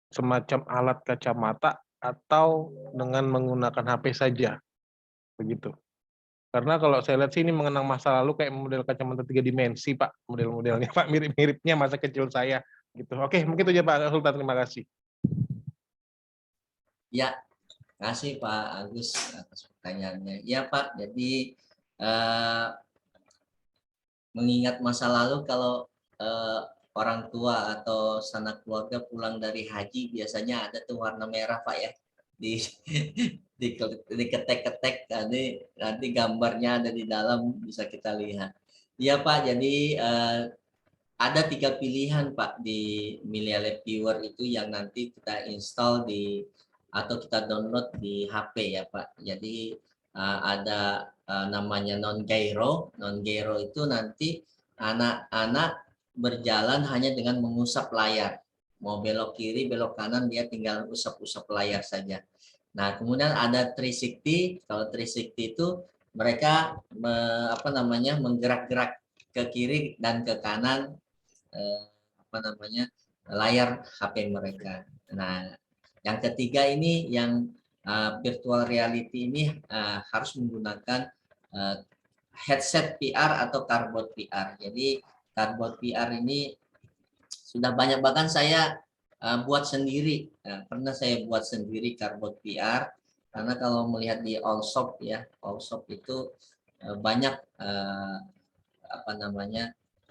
S4: semacam alat kacamata atau dengan menggunakan HP saja? Begitu. Karena kalau saya lihat sih ini mengenang masa lalu kayak model kacamata 3 dimensi Pak, model-modelnya Pak, mirip-miripnya masa kecil saya. Gitu. Oke, mungkin itu aja Pak Sultan, terima kasih.
S2: Ya, kasih Pak Agus atas pertanyaannya. Ya Pak, jadi mengingat masa lalu kalau orang tua atau sanak keluarga pulang dari haji biasanya ada tuh warna merah Pak ya, di diketek-ketek, nanti gambarnya ada di dalam, bisa kita lihat. Iya Pak, jadi ada 3 pilihan Pak di Milea Viewer itu yang nanti kita install atau kita download di HP ya Pak. Jadi ada namanya non gyro. Non gyro itu nanti anak-anak berjalan hanya dengan mengusap layar. Mau belok kiri, belok kanan, dia tinggal usap-usap layar saja. Nah, kemudian ada 360. Kalau 360 itu mereka menggerak-gerak ke kiri dan ke kanan layar HP mereka. Nah, yang ketiga ini yang virtual reality ini harus menggunakan headset VR atau cardboard VR. Jadi cardboard VR ini sudah banyak, bahkan saya buat sendiri. Pernah saya buat sendiri cardboard VR, karena kalau melihat di Allshop ya, Allshop itu banyak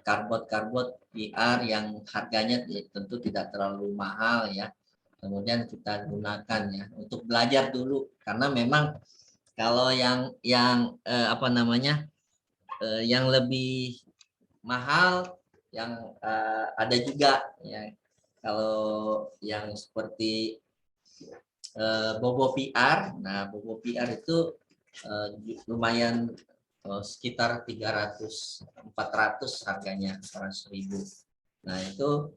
S2: cardboard VR yang harganya tentu tidak terlalu mahal ya. Kemudian kita gunakan ya untuk belajar dulu, karena memang kalau yang yang lebih mahal yang ada juga ya. Kalau yang seperti Bobo VR, nah Bobo VR itu lumayan sekitar 300-400 harganya, 100.000. Nah itu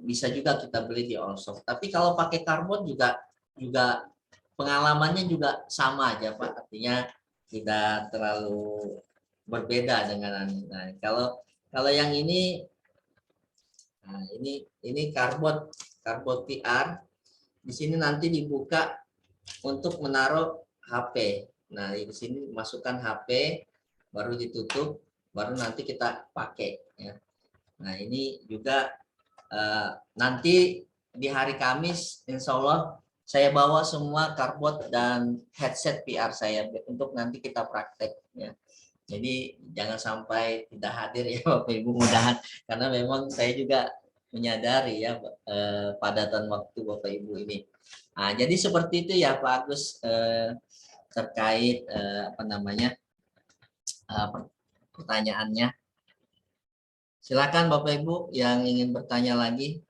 S2: bisa juga kita beli di Allshop. Tapi kalau pakai karbon juga pengalamannya juga sama aja Pak, artinya tidak terlalu berbeda dengan kalau yang ini. Nah, ini karbon VR. Di sini nanti dibuka untuk menaruh HP. Nah, di sini masukkan HP, baru ditutup, baru nanti kita pakai ya. Nah, ini juga nanti di hari Kamis insya Allah saya bawa semua karbon dan headset VR saya untuk nanti kita praktek ya. Jadi jangan sampai tidak hadir ya Bapak Ibu, mudahan, karena memang saya juga menyadari ya padatan waktu Bapak Ibu ini. Nah, jadi seperti itu ya Pak Agus terkait pertanyaannya. Silakan Bapak Ibu yang ingin bertanya lagi.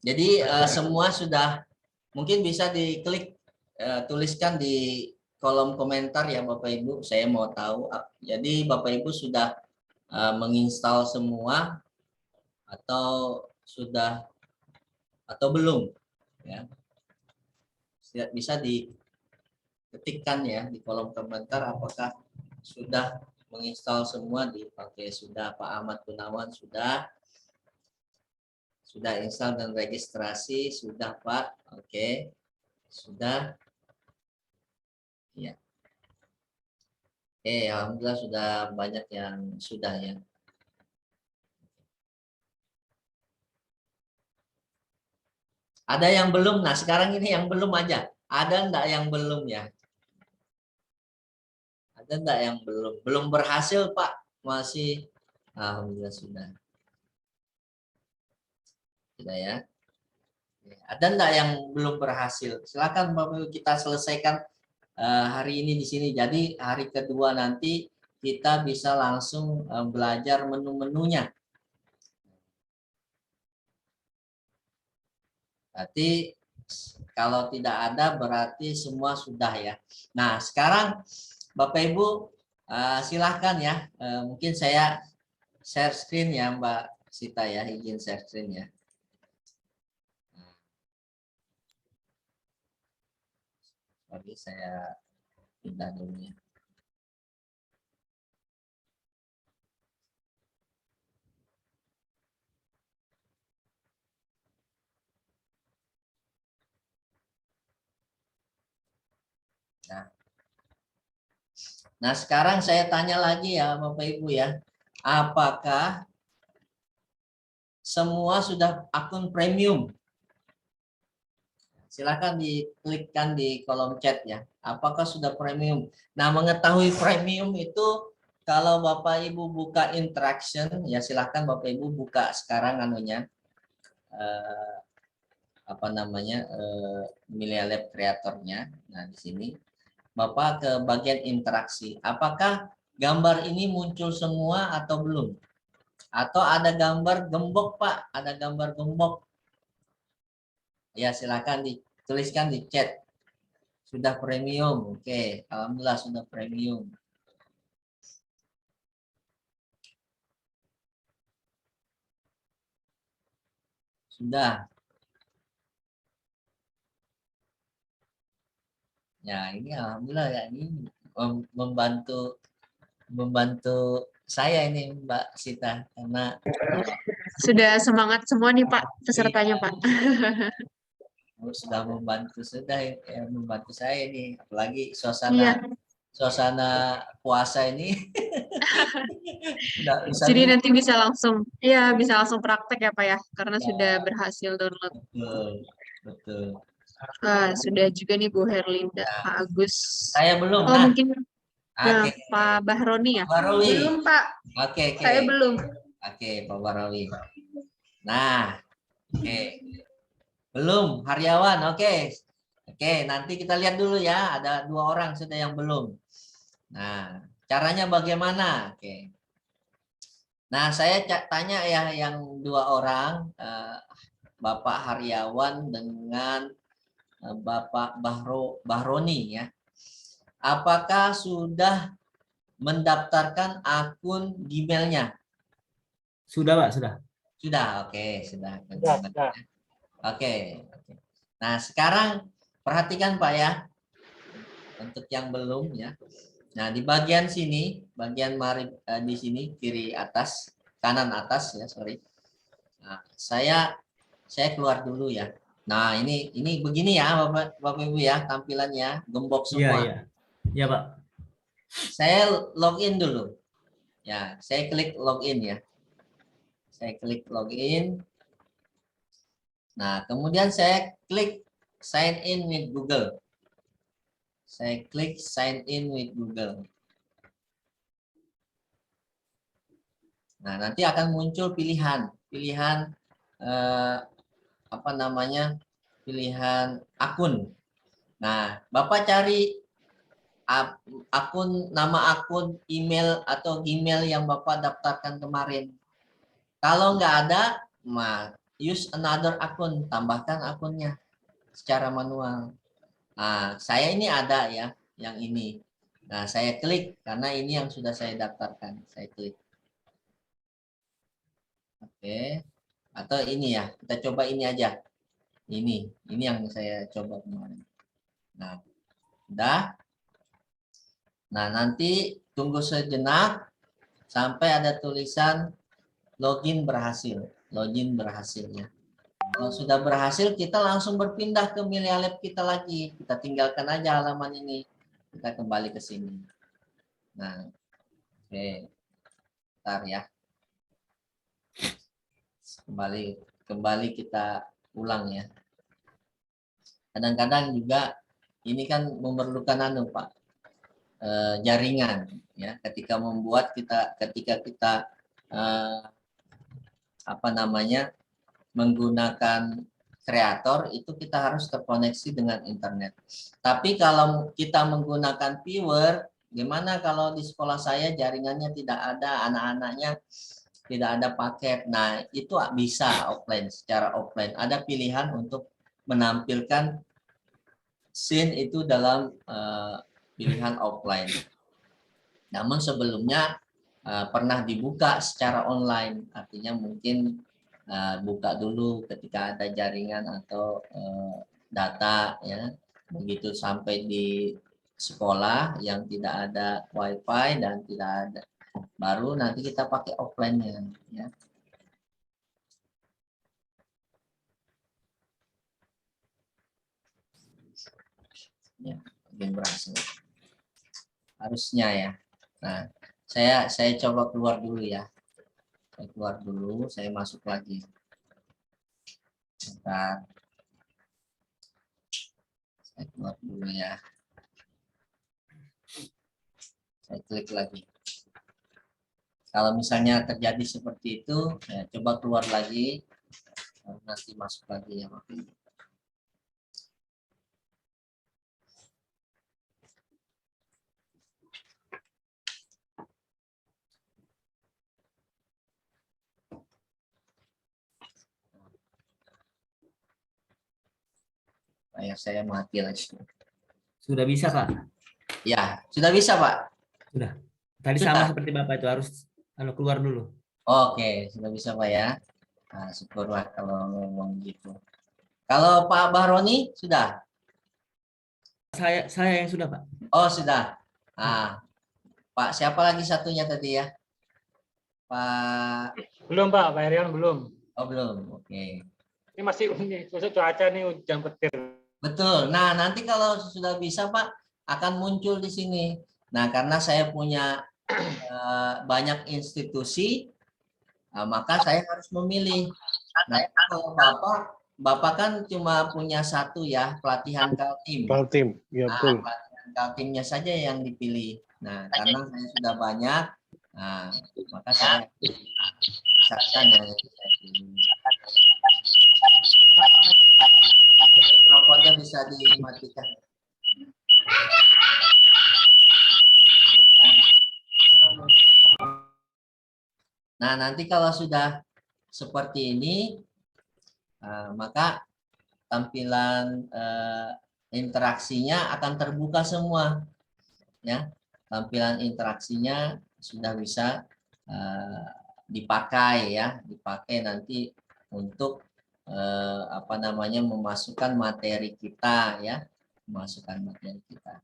S2: Jadi semua sudah, mungkin bisa diklik, tuliskan di kolom komentar ya Bapak Ibu, saya mau tahu. Jadi Bapak Ibu sudah menginstal semua atau sudah atau belum ya. Bisa diketikkan ya di kolom komentar apakah sudah menginstal semua. Dipakai sudah Pak Ahmad Gunawan, sudah install dan registrasi, sudah Pak. Oke. Sudah. Ya. Alhamdulillah sudah banyak yang sudah ya. Ada yang belum. Nah, sekarang ini yang belum aja. Ada enggak yang belum ya? Ada enggak yang belum? Belum berhasil, Pak. Masih. Alhamdulillah sudah. Sudah ya. Ada enggak yang belum berhasil? Silakan Bapak kita selesaikan hari ini di sini. Jadi hari kedua nanti kita bisa langsung belajar menu-menunya. Berarti kalau tidak ada berarti semua sudah ya. Nah sekarang Bapak Ibu silahkan ya. Mungkin saya share screen ya Mbak Sita ya, izin share screen ya. Sorry saya pindah dulu ya. Nah, sekarang saya tanya lagi ya Bapak Ibu ya. Apakah semua sudah akun premium? Silakan diklikkan di kolom chat ya. Apakah sudah premium? Nah, mengetahui premium itu kalau Bapak Ibu buka interaction ya silakan Bapak Ibu buka sekarang anunya apa namanya Milia Lab kreatornya. Nah, di sini Bapak ke bagian interaksi. Apakah gambar ini muncul semua atau belum? Atau ada gambar gembok, Pak? Ada gambar gembok? Ya, silakan dituliskan di chat. Sudah premium. Oke, alhamdulillah sudah premium. Sudah. Ya, ini alhamdulillah ya ini membantu saya ini Mbak Sita karena
S3: Sudah semangat semua nih Pak, pesertanya Pak.
S2: sudah membantu saya ini apalagi
S3: Iya,
S2: suasana puasa ini nggak bisa
S3: jadi
S2: dulu.
S3: nanti bisa langsung, ya bisa langsung praktek ya Pak ya, karena sudah berhasil download.
S2: Betul, betul.
S3: Sudah juga nih Bu Herlinda, Pak Agus.
S2: Saya belum.
S3: Oh
S2: Nah,
S3: mungkin
S2: oke.
S3: Pak Bahroni ya?
S2: Barawi.
S3: Belum Pak,
S2: Oke.
S3: saya belum.
S2: Oke, Pak Barawi. Nah, oke. Belum, Haryawan. Oke. Oke, nanti kita lihat dulu ya. Ada 2 orang sudah yang belum. Nah, caranya bagaimana? Oke. Nah, saya tanya ya yang 2 orang, Bapak Haryawan dengan Bapak Bahroni ya. Apakah sudah mendaftarkan akun Gmail-nya?
S5: Sudah, Pak, sudah.
S2: Sudah, oke, sudah.
S4: Sudah.
S2: Oke. Nah, sekarang perhatikan Pak ya. Untuk yang belum ya. Nah, di bagian sini, bagian di sini kiri atas, kanan atas ya, sorry. Nah, saya keluar dulu ya. Nah, ini begini ya Bapak Ibu ya tampilannya, gembok semua.
S5: Iya. Iya, Pak.
S2: Saya login dulu. Ya, saya klik login ya. Saya klik login. Nah, kemudian saya klik sign in with Google. Saya klik sign in with Google. Nah, nanti akan muncul pilihan apa namanya? Pilihan akun. Nah, Bapak cari nama akun email atau Gmail yang Bapak daftarkan kemarin. Kalau nggak ada, use another akun, tambahkan akunnya secara manual. Nah, saya ini ada ya, yang ini. Nah, saya klik karena ini yang sudah saya daftarkan. Saya klik. Oke. Atau ini ya, kita coba ini aja. Ini yang saya coba kemarin. Nah, udah. Nah, nanti tunggu sejenak sampai ada tulisan login berhasil. Login berhasil ya. Kalau sudah berhasil, kita langsung berpindah ke Milia Lab kita lagi. Kita tinggalkan aja halaman ini. Kita kembali ke sini. Nah, oke. Bentar ya. Kembali kita ulang ya. Kadang-kadang juga ini kan memerlukan Pak, jaringan ya. Ketika kita apa namanya menggunakan kreator itu kita harus terkoneksi dengan internet. Tapi kalau kita menggunakan viewer, gimana kalau di sekolah saya jaringannya tidak ada, anak-anaknya tidak ada paket. Nah, itu bisa offline, secara offline. Ada pilihan untuk menampilkan scene itu dalam pilihan offline. Namun sebelumnya pernah dibuka secara online, artinya mungkin buka dulu ketika ada jaringan atau data ya. Begitu sampai di sekolah yang tidak ada wifi dan tidak ada, baru nanti kita pakai offline-nya ya. Ya, mungkin berhasil. Harusnya ya. Nah, saya coba keluar dulu ya. Saya keluar dulu, saya masuk lagi. Bentar. Saya keluar dulu ya. Saya klik lagi. Kalau misalnya terjadi seperti itu, ya, coba keluar lagi, nanti masuk lagi ya. Layar saya mati lagi.
S5: Sudah bisa, Pak?
S2: Ya, sudah bisa, Pak.
S5: Sudah. Tadi
S2: Sudah.
S5: sama seperti Bapak itu harus keluar dulu.
S2: Oke, sudah bisa, Pak ya. Nah, syukurlah kalau ngomong gitu. Kalau Pak Bahroni sudah?
S5: Saya yang sudah, Pak.
S2: Oh, sudah. Ah, Pak, siapa lagi satunya tadi ya? Pak.
S6: Belum Pak Herian belum.
S2: Oh, belum. Oke.
S6: Ini masih cuaca nih hujan petir.
S2: Betul. Nah, nanti kalau sudah bisa, Pak, akan muncul di sini. Nah, karena saya punya banyak institusi, maka saya harus memilih. Nah, kalau Bapak kan cuma punya satu ya, pelatihan Kaltim.
S4: Kaltim, ya betul.
S2: Pelatihan Kaltimnya saja yang dipilih. Nah, karena saya sudah banyak, maka saya misalkan yang saya pilih. Mikrofonnya bisa dimatikan. Nah, nanti kalau sudah seperti ini, maka tampilan interaksinya akan terbuka semua. Ya, tampilan interaksinya sudah bisa dipakai ya, dipakai nanti untuk memasukkan materi kita ya, memasukkan materi kita.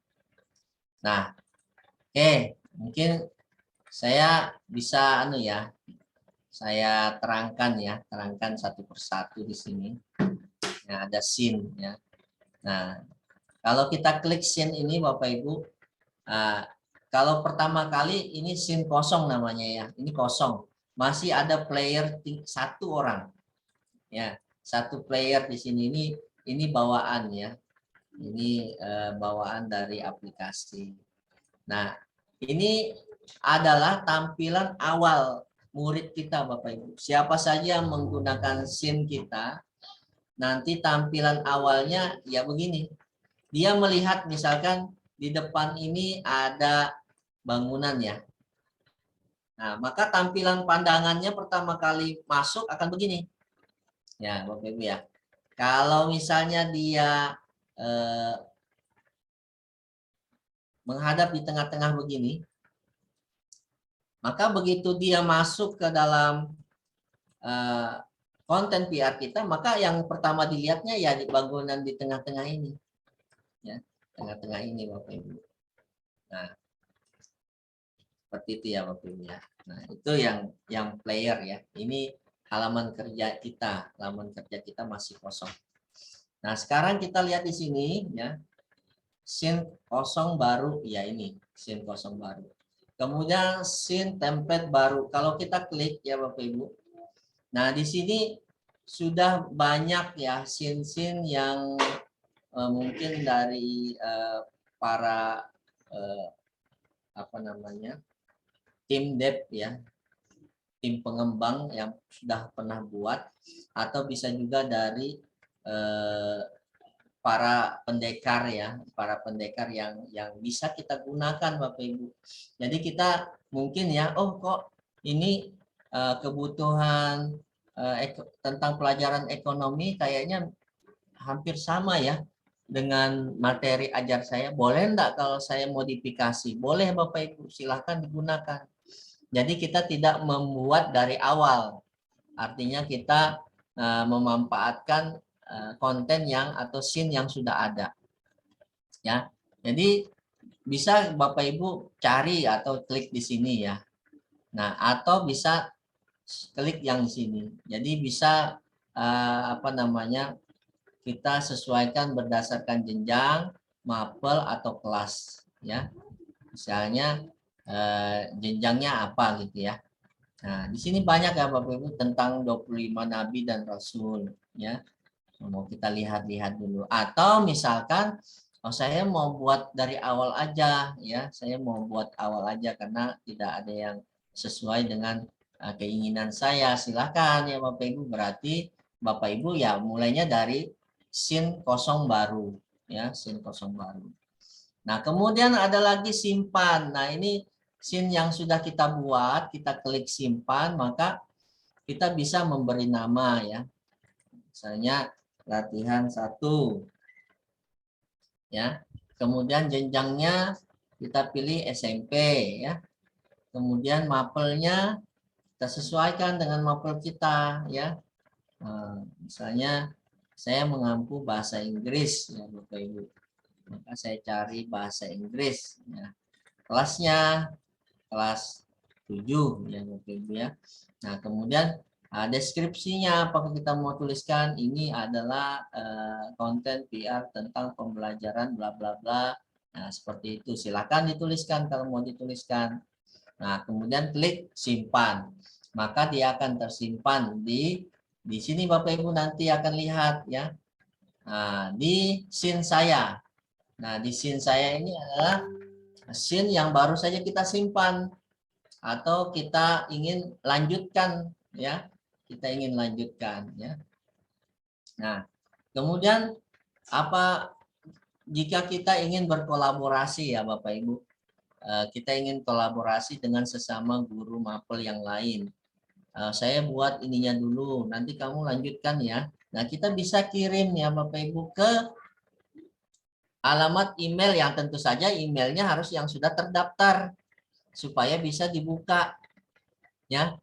S2: Nah, oke, mungkin saya bisa saya terangkan satu persatu di sini. Nah, ada scene ya. Nah, kalau kita klik scene ini Bapak Ibu, kalau pertama kali ini scene kosong namanya ya, ini kosong, masih ada player satu orang, ya, satu player di sini, ini bawaan ya, ini bawaan dari aplikasi. Nah, ini adalah tampilan awal murid kita Bapak Ibu. Siapa saja yang menggunakan SIM kita, nanti tampilan awalnya ya begini. Dia melihat misalkan di depan ini ada bangunan ya. Nah, maka tampilan pandangannya pertama kali masuk akan begini. Ya, Bapak Ibu ya. Kalau misalnya dia menghadap di tengah-tengah begini, maka begitu dia masuk ke dalam konten PR kita, maka yang pertama dilihatnya ya di bangunan di tengah-tengah ini. Ya, tengah-tengah ini Bapak Ibu. Nah, seperti itu ya Bapak Ibu ya. Nah, itu yang player ya. Ini halaman kerja kita. Halaman kerja kita masih kosong. Nah, sekarang kita lihat di sini ya. Scene kosong baru ya, ini scene kosong baru. Kemudian scene template baru. Kalau kita klik ya Bapak Ibu. Nah, di sini sudah banyak ya scene-scene yang mungkin dari para tim dev ya, tim pengembang yang sudah pernah buat, atau bisa juga dari para pendekar ya, para pendekar yang bisa kita gunakan Bapak Ibu. Jadi kita mungkin ya, oh kok ini kebutuhan tentang pelajaran ekonomi kayaknya hampir sama ya dengan materi ajar saya. Boleh enggak kalau saya modifikasi? Boleh Bapak Ibu, silahkan digunakan. Jadi kita tidak membuat dari awal. Artinya kita memanfaatkan konten atau scene yang sudah ada. Ya. Jadi bisa Bapak Ibu cari atau klik di sini ya. Nah, atau bisa klik yang di sini. Jadi bisa kita sesuaikan berdasarkan jenjang, mapel atau kelas ya. Misalnya jenjangnya apa gitu ya. Nah, di sini banyak ya Bapak Ibu tentang 25 nabi dan rasul ya. Mau kita lihat-lihat dulu. Atau misalkan, oh saya mau buat dari awal aja, ya. Saya mau buat awal aja karena tidak ada yang sesuai dengan keinginan saya. Silakan ya Bapak Ibu. Berarti Bapak Ibu ya mulainya dari scene kosong baru, ya, scene kosong baru. Nah, kemudian ada lagi simpan. Nah, ini scene yang sudah kita buat, kita klik simpan, maka kita bisa memberi nama ya. Misalnya latihan 1. Ya. Kemudian jenjangnya kita pilih SMP ya. Kemudian mapelnya kita sesuaikan dengan mapel kita ya. Misalnya saya mengampu bahasa Inggris ya Bapak Ibu. Maka saya cari bahasa Inggris ya. Kelasnya kelas 7 ya Bapak Ibu ya. Nah, kemudian deskripsinya apakah kita mau tuliskan ini adalah konten PR tentang pembelajaran bla bla bla. Nah, seperti itu. Silakan dituliskan kalau mau dituliskan. Nah, kemudian klik simpan. Maka dia akan tersimpan di sini Bapak Ibu nanti akan lihat ya. Nah, di scene saya. Nah, di scene saya ini adalah scene yang baru saja kita simpan atau kita ingin lanjutkan ya. Kita ingin lanjutkan ya. Nah, kemudian apa jika kita ingin berkolaborasi ya Bapak Ibu. Kita ingin kolaborasi dengan sesama guru mapel yang lain. Saya buat ininya dulu, nanti kamu lanjutkan ya. Nah, kita bisa kirim ya Bapak Ibu ke alamat email yang tentu saja emailnya harus yang sudah terdaftar supaya bisa dibuka ya.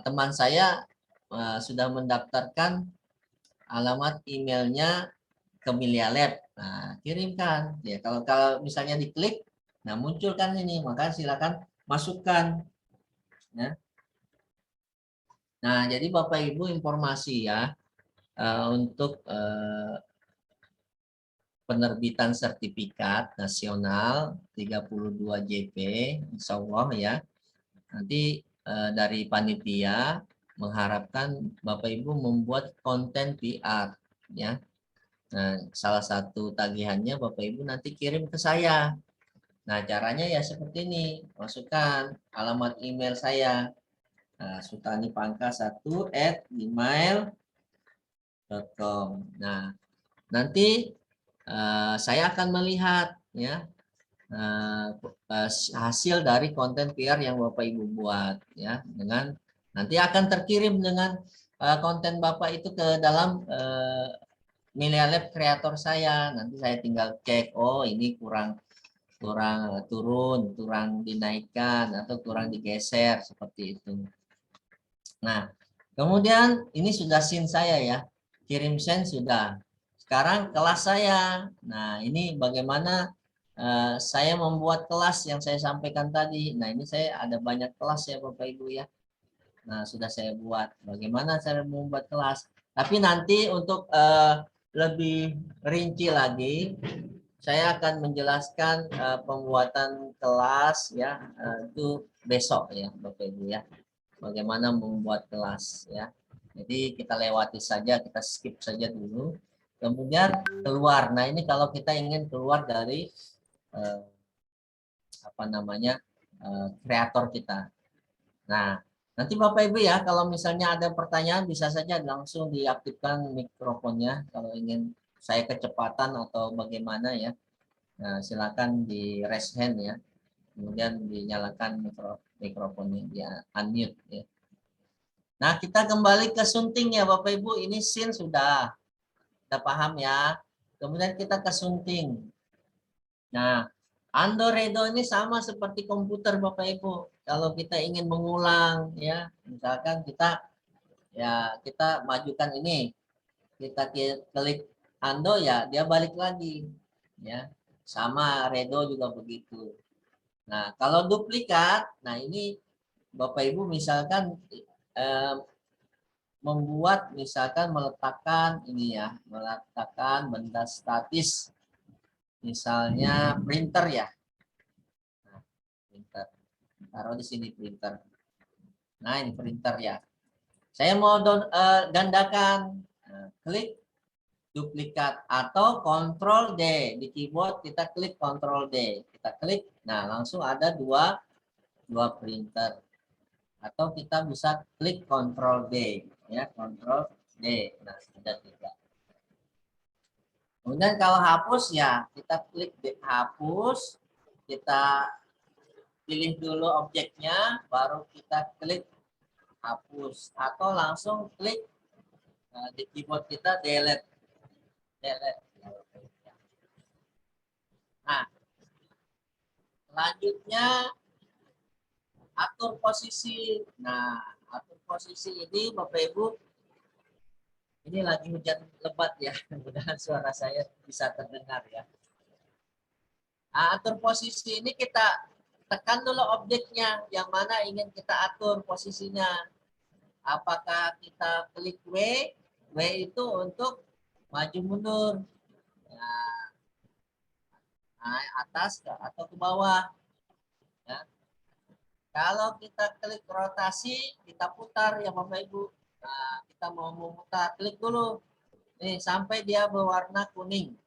S2: Teman saya sudah mendaftarkan alamat emailnya ke Milia Lab. Nah, kirimkan ya. Kalau misalnya diklik, nah munculkan ini, maka silakan masukkan ya. Nah, jadi Bapak Ibu informasi ya untuk penerbitan sertifikat nasional 32 JP, insya Allah ya. Nanti dari panitia mengharapkan Bapak Ibu membuat konten PR ya. Nah, salah satu tagihannya Bapak Ibu nanti kirim ke saya. Nah, caranya ya seperti ini. Masukkan alamat email saya. Nah, sutanipanka1@gmail.com. Nah, nanti saya akan melihat ya hasil dari konten PR yang Bapak Ibu buat ya, dengan nanti akan terkirim dengan konten Bapak itu ke dalam Milia Lab kreator saya. Nanti saya tinggal cek, oh ini kurang turun, kurang dinaikkan atau kurang digeser seperti itu. Nah, kemudian ini sudah scene saya ya, kirim send sudah. Sekarang kelas saya. Nah, ini bagaimana saya membuat kelas yang saya sampaikan tadi. Nah, ini saya ada banyak kelas ya Bapak Ibu ya. Nah, sudah saya buat. Bagaimana cara membuat kelas? Tapi nanti untuk lebih rinci lagi, saya akan menjelaskan pembuatan kelas ya itu besok ya Bapak Ibu ya. Bagaimana membuat kelas ya. Jadi kita lewati saja, kita skip saja dulu. Kemudian keluar. Nah, ini kalau kita ingin keluar dari kreator kita. Nah, nanti Bapak Ibu ya, kalau misalnya ada pertanyaan bisa saja langsung diaktifkan mikrofonnya kalau ingin saya kecepatan atau bagaimana ya. Nah, silakan di raise hand ya. Kemudian dinyalakan mikrofonnya, dia unmute ya. Nah, kita kembali ke sunting ya Bapak Ibu. Ini scene sudah kita paham ya. Kemudian kita ke sunting. Nah, Andoredo ini sama seperti komputer Bapak Ibu. Kalau kita ingin mengulang ya, misalkan kita majukan ini, kita klik Ando ya, dia balik lagi ya. Sama Redo juga begitu. Nah, kalau duplikat, nah ini Bapak Ibu misalkan membuat misalkan meletakkan ini ya, meletakkan benda statis. Misalnya printer ya. Nah, printer. Taruh di sini printer. Nah, ini printer ya. Saya mau gandakan. Nah, klik duplikat atau Ctrl D di keyboard, kita klik Ctrl D, kita klik, nah langsung ada dua printer. Atau kita bisa klik Ctrl D, ya Ctrl D, nah sudah tiga. Kemudian kalau hapus ya kita klik hapus, kita pilih dulu objeknya, baru kita klik hapus atau langsung klik di keyboard kita delete. Nah, selanjutnya atur posisi. Nah, atur posisi ini Bapak Ibu, ini lagi hujan lebat ya, mudah-mudahan suara saya bisa terdengar ya. Nah, atur posisi ini kita tekan dulu objeknya yang mana ingin kita atur posisinya. Apakah kita klik W? W itu untuk maju mundur. Nah, atas atau ke bawah. Ya. Kalau kita klik rotasi, kita putar ya Bapak Ibu. Nah, kita mau memutar, klik dulu. Nih, sampai dia berwarna kuning.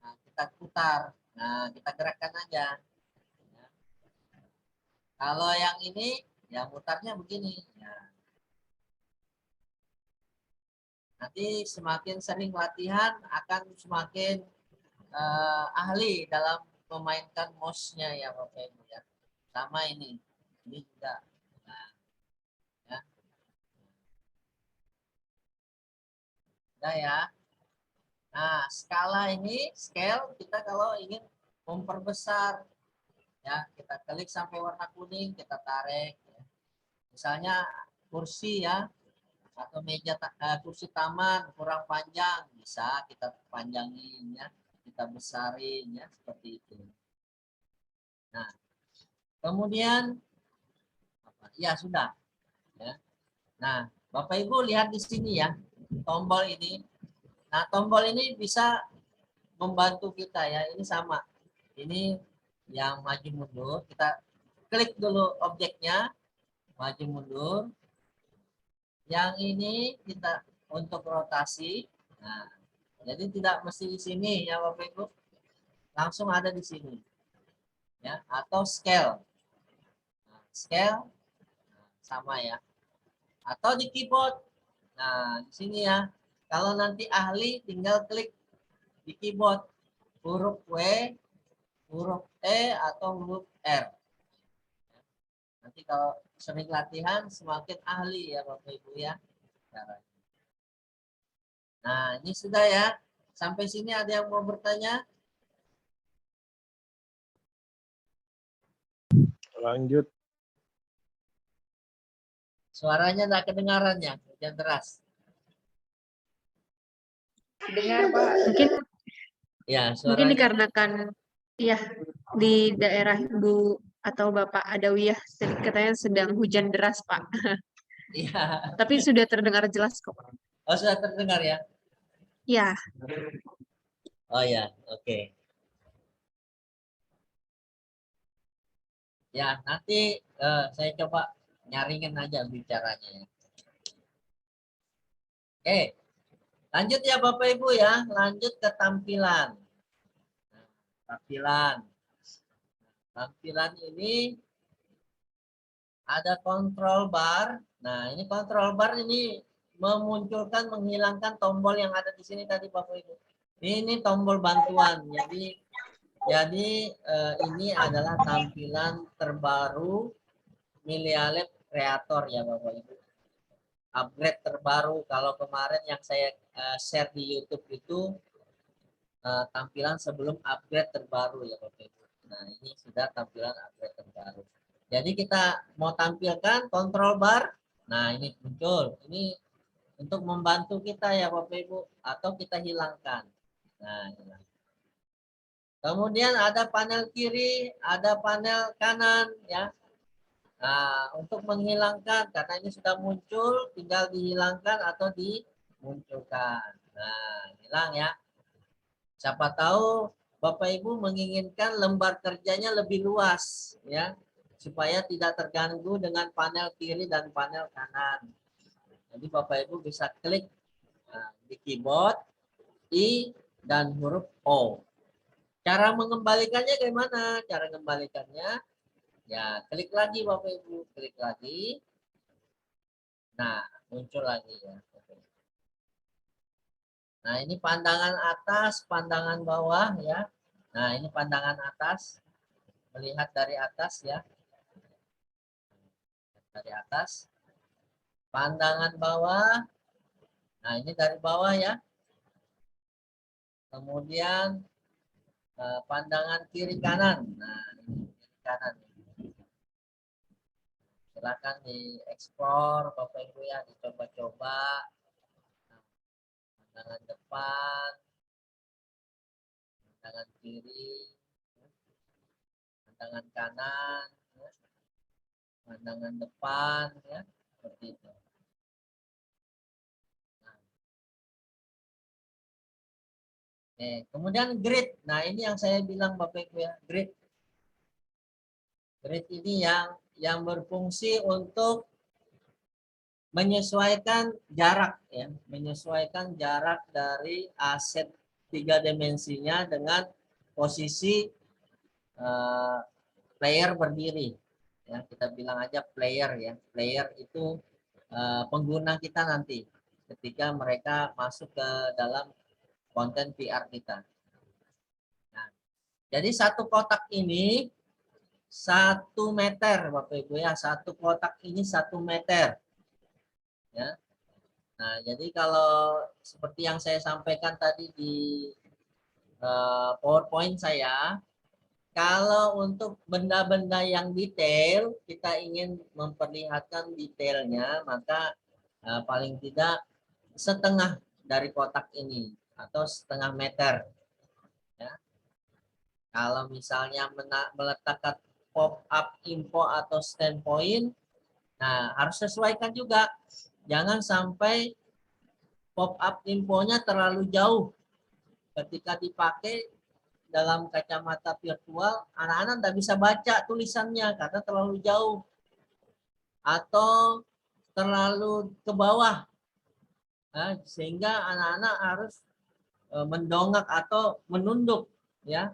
S2: Nah, kita putar. Nah, kita gerakkan aja. Ya. Kalau yang ini, ya mutarnya begini. Ya. Nanti semakin sering latihan akan semakin ahli dalam memainkan mouse-nya ya Bapak Ibu ya. Sama ini juga. Nah, ya. Udah ya. Nah, skala ini, scale kita kalau ingin memperbesar ya, kita klik sampai warna kuning, kita tarik ya. Misalnya kursi ya, atau meja kursi taman kurang panjang, bisa kita panjangin ya, kita besarin ya, seperti itu. Nah, kemudian ya sudah ya. Nah, Bapak Ibu lihat di sini ya, tombol ini. Nah, tombol ini bisa membantu kita ya, ini sama. Ini yang maju mundur, kita klik dulu objeknya, maju mundur. Yang ini kita untuk rotasi. Nah, jadi tidak mesti di sini ya Bapak Ibu. Langsung ada di sini. Ya, atau scale. Nah, scale sama ya. Atau di keyboard. Nah, di sini ya. Kalau nanti ahli tinggal klik di keyboard huruf W, huruf E atau huruf R. Nanti kalau sering latihan semakin ahli ya Bapak Ibu ya. Nah, ini sudah ya. Sampai sini ada yang mau bertanya?
S4: Lanjut.
S2: Suaranya tidak kedengaran ya, hujan deras.
S1: Dengar, Pak.
S2: Ya,
S3: Mungkin
S2: suaranya.
S3: dikarenakan ya di daerah Ibu atau Bapak Adawiyah katanya sedang hujan deras, Pak.
S2: Iya.
S3: Tapi sudah terdengar jelas kok.
S2: Oh, sudah terdengar ya?
S3: Ya,
S2: Oh ya, oke. Ya, nanti saya coba nyaringin aja bicaranya ya. Oke, lanjut ya Bapak Ibu ya, lanjut ke tampilan. Tampilan ini ada control bar. Nah, ini control bar ini memunculkan, menghilangkan tombol yang ada di sini tadi Bapak Ibu. Ini tombol bantuan. Jadi ini adalah tampilan terbaru Milialab Creator ya Bapak Ibu. Upgrade terbaru. Kalau kemarin yang saya share di YouTube itu tampilan sebelum upgrade terbaru ya Bapak Ibu. Nah, ini sudah tampilan upgrade terbaru. Jadi kita mau tampilkan control bar. Nah, ini muncul. Ini untuk membantu kita ya Bapak Ibu, atau kita hilangkan. Nah, hilang. Kemudian ada panel kiri, ada panel kanan ya. Nah, untuk menghilangkan, karena ini sudah muncul, tinggal dihilangkan atau dimunculkan. Nah, hilang ya. Siapa tahu Bapak Ibu menginginkan lembar kerjanya lebih luas ya, supaya tidak terganggu dengan panel kiri dan panel kanan. Jadi Bapak Ibu bisa klik di keyboard, I, dan huruf O. Cara mengembalikannya gimana? Cara mengembalikannya, ya klik lagi Bapak Ibu, klik lagi. Nah, muncul lagi ya. Nah, ini pandangan atas, pandangan bawah ya. Nah, ini pandangan atas, melihat dari atas ya. Dari atas. Pandangan bawah. Nah, ini dari bawah ya. Kemudian pandangan kiri kanan. Nah, ini kiri kanan. Silakan diekspor Bapak Ibu ya, dicoba-coba. Pandangan depan, pandangan kiri, pandangan kanan, pandangan depan ya, seperti itu. Nah. Oke, kemudian grid. Nah, ini yang saya bilang Bapak Ibu ya, grid. Grid ini yang berfungsi untuk menyesuaikan jarak ya, menyesuaikan jarak dari aset 3 dimensinya dengan posisi player berdiri. Ya, kita bilang aja player ya. Player itu pengguna kita nanti ketika mereka masuk ke dalam konten VR kita. Nah, jadi satu kotak ini 1 meter Bapak Ibu ya, satu kotak ini 1 meter. Ya. Nah, jadi kalau seperti yang saya sampaikan tadi di PowerPoint saya, kalau untuk benda-benda yang detail, kita ingin memperlihatkan detailnya, maka paling tidak setengah dari kotak ini atau setengah meter. Ya. Kalau misalnya meletakkan pop-up info atau standpoint, nah harus sesuaikan juga. Jangan sampai pop-up infonya terlalu jauh. Ketika dipakai dalam kacamata virtual, anak-anak tidak bisa baca tulisannya karena terlalu jauh. Atau terlalu ke bawah. Nah, sehingga anak-anak harus mendongak atau menunduk. Ya.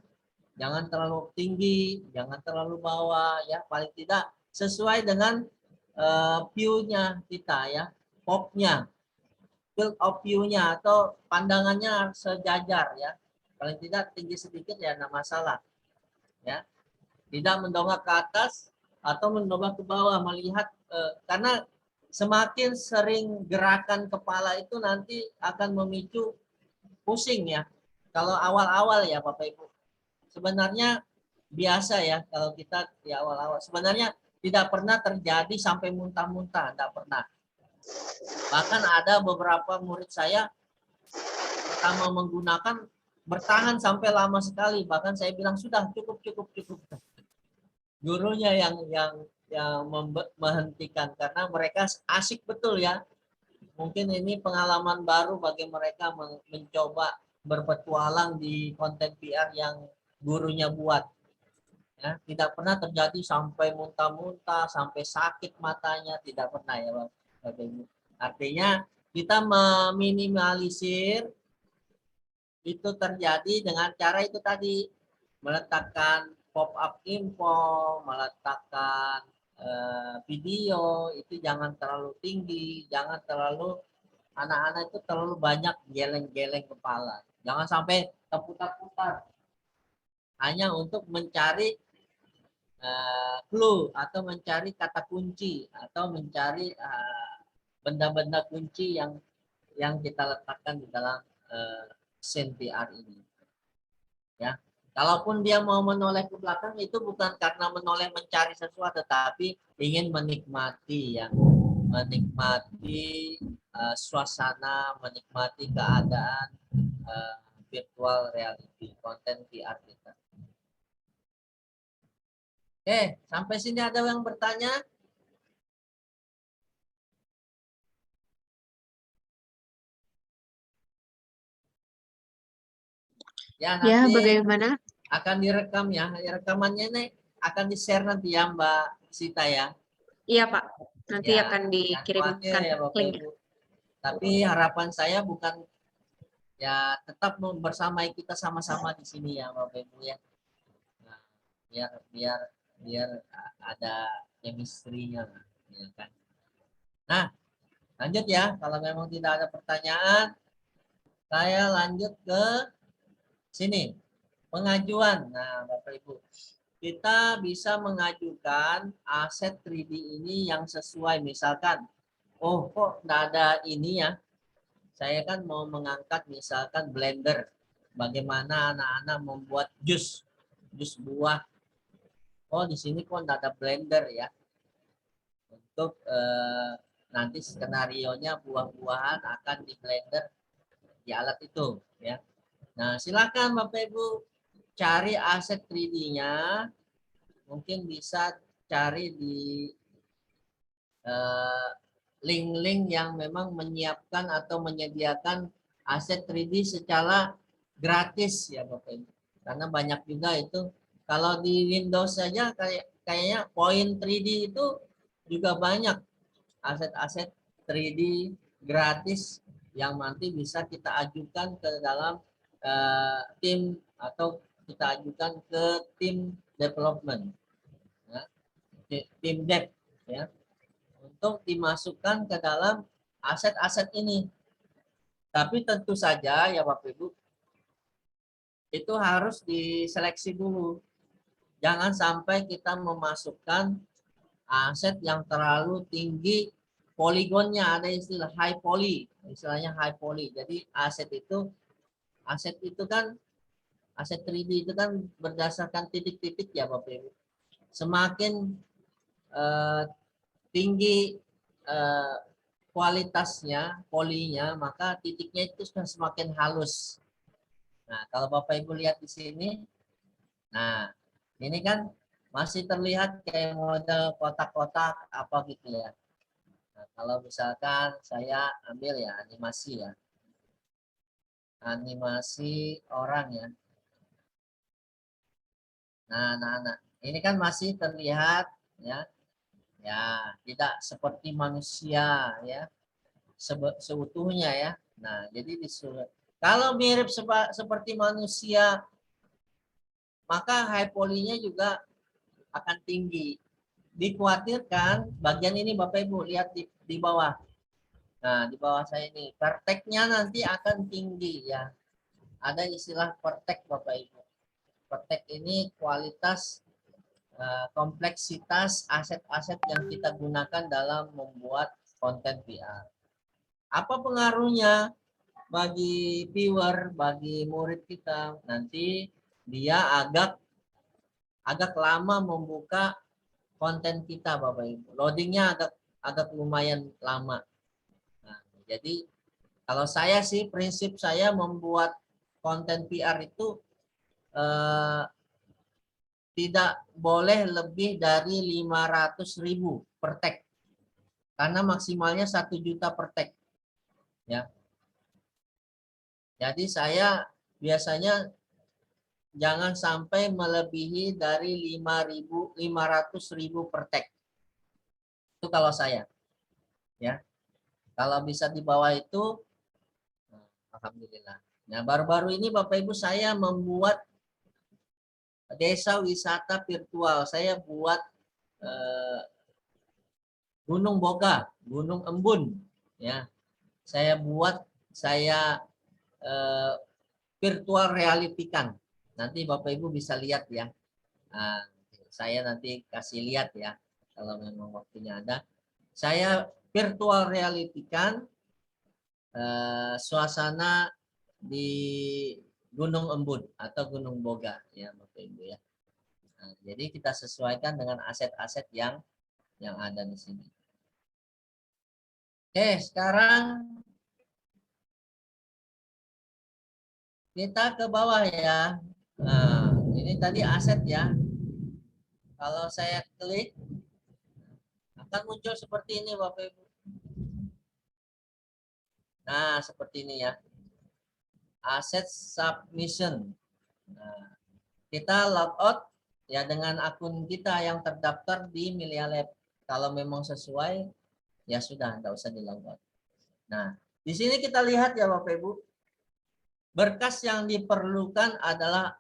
S2: Jangan terlalu tinggi, jangan terlalu bawah. Ya, paling tidak sesuai dengan view-nya kita ya, popnya, field of view-nya atau pandangannya sejajar ya, paling tidak tinggi sedikit ya, enggak masalah ya, tidak mendongak ke atas atau mendongak ke bawah melihat karena semakin sering gerakan kepala itu nanti akan memicu pusing ya. Kalau awal-awal ya Bapak Ibu, sebenarnya biasa ya kalau kita di awal-awal, sebenarnya tidak pernah terjadi sampai muntah-muntah, tidak pernah. Bahkan ada beberapa murid saya pertama menggunakan bertahan sampai lama sekali. Bahkan saya bilang sudah cukup. Gurunya yang menghentikan karena mereka asik betul ya. Mungkin ini pengalaman baru bagi mereka mencoba berpetualang di konten VR yang gurunya buat. Ya, tidak pernah terjadi sampai muntah-muntah, sampai sakit matanya, tidak pernah ya Bapak Ibu. Artinya kita meminimalisir itu terjadi dengan cara itu tadi, meletakkan pop-up info, meletakkan video, itu jangan terlalu tinggi, jangan terlalu, anak-anak itu terlalu banyak geleng-geleng kepala. Jangan sampai terputar-putar. Hanya untuk mencari clue atau mencari kata kunci atau mencari benda-benda kunci yang kita letakkan di dalam scene VR ini. Ya, kalaupun dia mau menoleh ke belakang itu bukan karena menoleh mencari sesuatu, tetapi ingin menikmati ya, menikmati suasana, menikmati keadaan virtual reality, konten VR kita. Oke, sampai sini ada yang bertanya? Ya,
S3: Ya,
S2: nanti
S3: bagaimana?
S2: akan direkam ya. Rekamannya ini akan di-share nanti ya Mbak Sita ya.
S3: Iya, Pak. Nanti
S2: Ya,
S3: akan
S2: jangan khawatir
S3: dikirimkan
S2: ya Bapak
S3: linknya.
S2: Ibu. Tapi harapan saya bukan ya tetap bersamai kita sama-sama di sini ya Bapak Ibu ya. Nah, biar biar biar ada chemistry-nya lah, ya kan. Nah, lanjut ya. Kalau memang tidak ada pertanyaan, saya lanjut ke sini. Pengajuan. Nah, Bapak Ibu, kita bisa mengajukan aset 3D ini yang sesuai. Misalkan, oh kok nggak ada ini ya. Saya kan mau mengangkat misalkan blender. Bagaimana anak-anak membuat jus buah. Oh, di sini kok nggak ada blender ya. Untuk nanti skenario-nya buah-buahan akan di blender di alat itu ya. Nah, silakan Bapak Ibu cari aset 3D-nya. Mungkin bisa cari di link-link yang memang menyiapkan atau menyediakan aset 3D secara gratis ya Bapak Ibu. Karena banyak juga itu kalau di Windows saja kayaknya Point 3D itu juga banyak aset-aset 3D gratis yang nanti bisa kita ajukan ke dalam tim atau kita ajukan ke tim development, ya, tim dev, ya, untuk dimasukkan ke dalam aset-aset ini. Tapi tentu saja ya Bapak Ibu, itu harus diseleksi dulu. Jangan sampai kita memasukkan aset yang terlalu tinggi poligonnya, ada istilah high poly, istilahnya high poly. Jadi aset itu kan aset 3D itu kan berdasarkan titik-titik ya Bapak Ibu. Semakin tinggi kualitasnya, polinya, maka titiknya itu semakin halus. Nah, kalau Bapak Ibu lihat di sini, nah ini kan masih terlihat kayak model kotak-kotak apa gitu ya. Nah, kalau misalkan saya ambil ya animasi ya. Animasi orang ya. Nah, ini kan masih terlihat ya. Ya, tidak seperti manusia ya. Seutuhnya ya. Nah, jadi disuruh kalau mirip seperti manusia, maka high poly-nya juga akan tinggi. Dikhawatirkan bagian ini Bapak Ibu lihat di bawah. Nah, di bawah saya ini vertex-nya nanti akan tinggi ya. Ada istilah vertex Bapak Ibu. Vertex ini kualitas kompleksitas aset-aset yang kita gunakan dalam membuat konten VR. Apa pengaruhnya bagi viewer, bagi murid kita? Nanti dia agak lama membuka konten kita Bapak Ibu. Loadingnya agak lumayan lama. Nah, jadi kalau saya sih prinsip saya membuat konten VR itu tidak boleh lebih dari 500.000 per tag. Karena maksimalnya 1 juta per tag. Ya. Jadi saya biasanya jangan sampai melebihi dari 500.000 per tag. Itu kalau saya. Ya. Kalau bisa di bawah itu alhamdulillah. Nah, baru-baru ini Bapak Ibu saya membuat desa wisata virtual. Saya buat Gunung Boga, Gunung Embun, ya. Saya virtual realitikan. Nanti Bapak Ibu bisa lihat ya. Nah, saya nanti kasih lihat ya kalau memang waktunya ada. Saya virtual realitikan suasana di Gunung Embun atau Gunung Boga ya Bapak Ibu ya. Nah, jadi kita sesuaikan dengan aset-aset yang ada di sini. Oke, sekarang kita ke bawah ya. Nah, ini tadi aset ya. Kalau saya klik, akan muncul seperti ini Bapak Ibu. Nah, seperti ini ya. Asset submission. Nah, kita logout ya dengan akun kita yang terdaftar di Milia Lab. Kalau memang sesuai, ya sudah, tidak usah di logout. Nah, di sini kita lihat ya Bapak Ibu. Berkas yang diperlukan adalah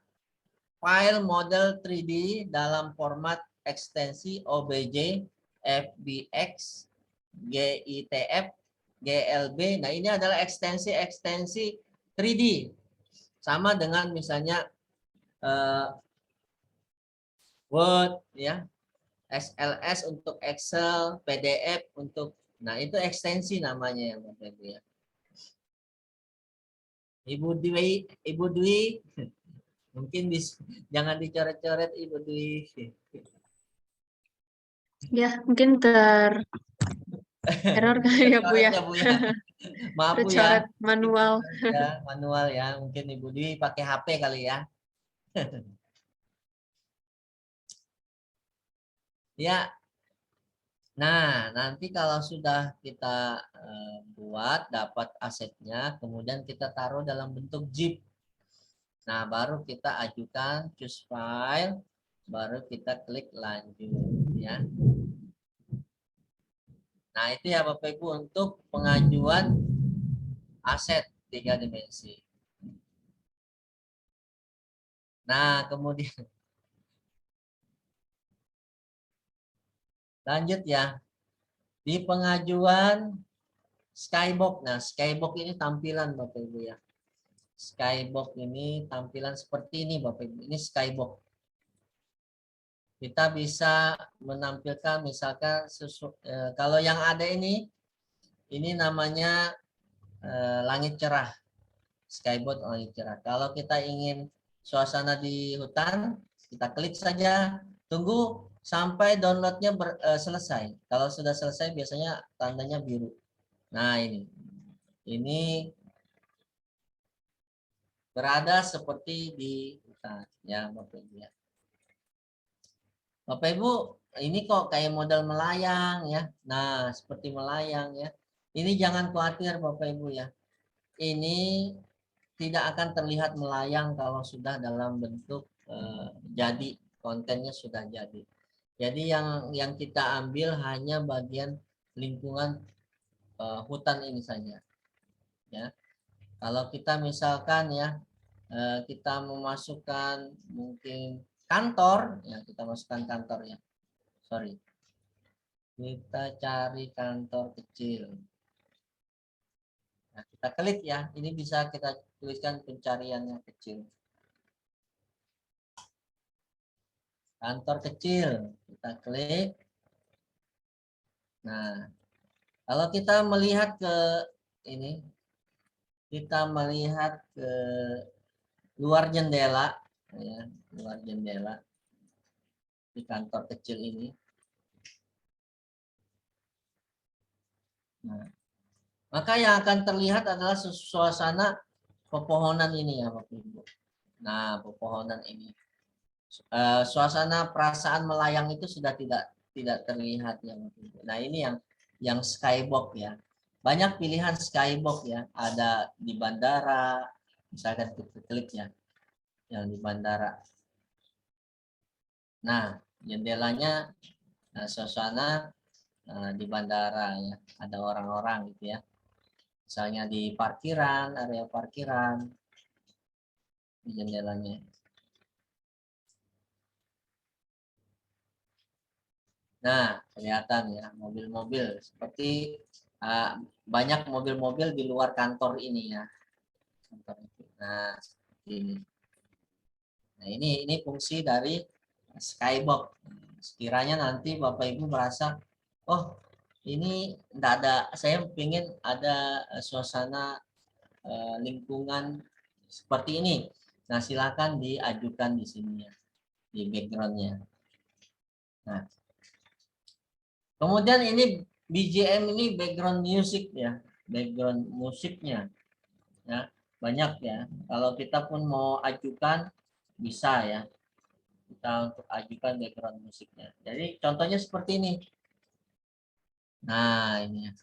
S2: file model 3D dalam format ekstensi OBJ, FBX, GITF, GLB. Nah, ini adalah ekstensi 3D. Sama dengan misalnya Word, ya, XLS untuk Excel, PDF untuk, nah itu ekstensi namanya ya Bapak Ibu ya. Ibu Dwi, mungkin jangan dicoret-coret Ibu Dwi.
S3: Ya, mungkin error kali ya Bu ya.
S2: Tercoret Bu ya. Maaf Bu
S3: Tercoret
S2: ya.
S3: manual.
S2: Ya, manual ya. Mungkin Ibu Dwi pakai HP kali ya. Ya. Nah, nanti kalau sudah kita buat, dapat asetnya, kemudian kita taruh dalam bentuk zip. Nah, baru kita ajukan choose file, baru kita klik lanjut ya. Nah, itu ya Bapak Ibu untuk pengajuan aset 3 dimensi. Nah, kemudian lanjut ya. Di pengajuan Skybox. Nah, Skybox ini tampilan Bapak Ibu ya. Skybox ini tampilan seperti ini Bapak Ibu. Ini Skybox. Kita bisa menampilkan misalkan kalau yang ada ini namanya langit cerah. Skybox langit cerah. Kalau kita ingin suasana di hutan, kita klik saja, tunggu sampai downloadnya selesai. Kalau sudah selesai biasanya tandanya biru. Nah, ini berada seperti di hutan ya Bapak Ibu ya. Bapak Ibu, ini kok kayak model melayang ya. Nah, seperti melayang ya. Ini jangan khawatir Bapak Ibu ya. Ini tidak akan terlihat melayang kalau sudah dalam bentuk jadi, kontennya sudah jadi. Jadi yang kita ambil hanya bagian lingkungan hutan ini saja. Ya. Kalau kita misalkan ya kita memasukkan mungkin kantor, ya kita masukkan kantor ya. Sorry. Kita cari kantor kecil. Nah, kita klik ya. Ini bisa kita tuliskan pencariannya kecil. Kantor kecil, kita klik. Nah, kalau kita melihat ke ini, kita melihat ke luar jendela, ya, luar jendela di kantor kecil ini. Nah, maka yang akan terlihat adalah suasana pepohonan ini ya Bapak Ibu. Nah, pepohonan ini. Suasana perasaan melayang itu sudah tidak terlihat ya Bapak Ibu. Nah, ini yang Skybox ya. Banyak pilihan Skybox ya. Ada di bandara, misalkan kita klik ya, yang di bandara. Nah, jendelanya suasana di bandara ya. Ada orang-orang gitu ya. Misalnya di parkiran, area parkiran, di jendelanya. Nah, kelihatan ya mobil-mobil seperti banyak mobil-mobil di luar kantor ini ya. Nah, seperti ini. Nah, ini fungsi dari Skybox. Sekiranya nanti Bapak Ibu merasa, oh ini enggak ada, saya ingin ada suasana lingkungan seperti ini. Nah, silakan diajukan di sini ya, di backgroundnya. Nah, kemudian ini BGM ini background music ya, background musiknya ya, banyak ya. Kalau kita pun mau ajukan bisa ya, kita untuk ajukan background musiknya. Jadi contohnya seperti ini. Nah, ini ya,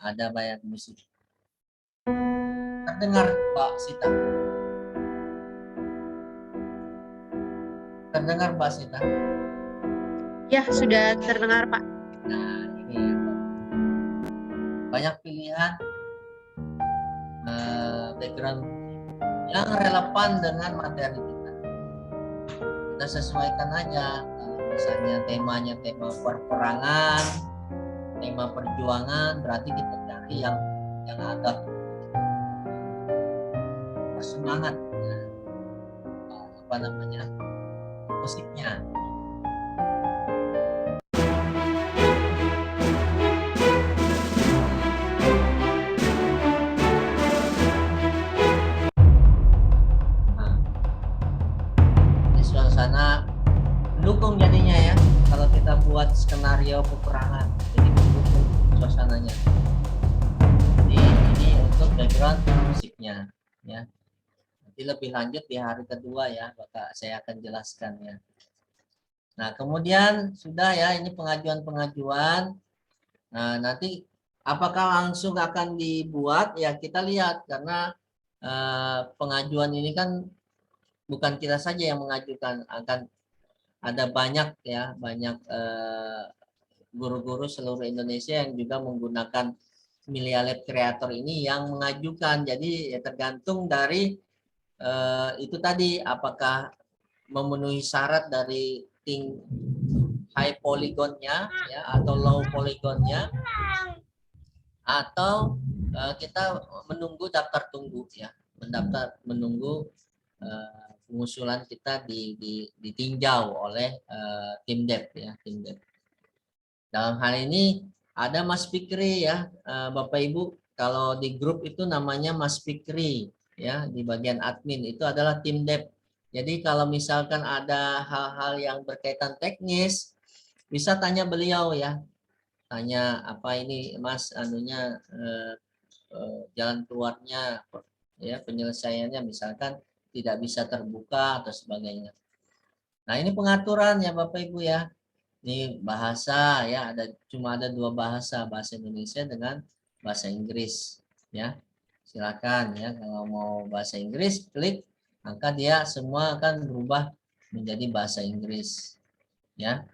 S2: ada banyak musik. Terdengar Mbak Sita? Terdengar Mbak Sita?
S3: Ya, sudah terdengar Pak.
S2: Nah, ini ya, banyak pilihan background yang relevan dengan materi kita. Kita sesuaikan aja. Kalau misalnya temanya tema perperangan, tema perjuangan, berarti kita cari yang agak bersemangat, apa namanya, musiknya. Suasana mendukung jadinya ya, kalau kita buat skenario peperangan, jadi mendukung suasananya. Jadi ini untuk background musiknya ya. Nanti lebih lanjut di hari kedua ya, Bapak saya akan jelaskan ya. Nah kemudian sudah ya, ini pengajuan. Nah nanti apakah langsung akan dibuat ya, kita lihat karena pengajuan ini kan bukan kita saja yang mengajukan, akan ada banyak ya, banyak guru-guru seluruh Indonesia yang juga menggunakan Milia Lab Creator ini yang mengajukan. Jadi ya tergantung dari itu tadi, apakah memenuhi syarat dari high polygonnya ya, atau low polygonnya, atau kita menunggu daftar tunggu ya, menunggu pengusulan kita ditinjau oleh tim Dev ya, tim Dev. Dalam hal ini ada Mas Fikri ya, Bapak Ibu, kalau di grup itu namanya Mas Fikri ya, di bagian admin itu adalah tim Dev. Jadi kalau misalkan ada hal-hal yang berkaitan teknis, bisa tanya beliau ya, tanya apa ini Mas anunya, jalan keluarnya ya, penyelesaiannya misalkan tidak bisa terbuka atau sebagainya. Nah ini pengaturan ya Bapak Ibu ya. Ini bahasa ya, cuma ada 2 bahasa, bahasa Indonesia dengan bahasa Inggris ya. Silakan ya, kalau mau bahasa Inggris klik, maka dia semua akan berubah menjadi bahasa Inggris ya.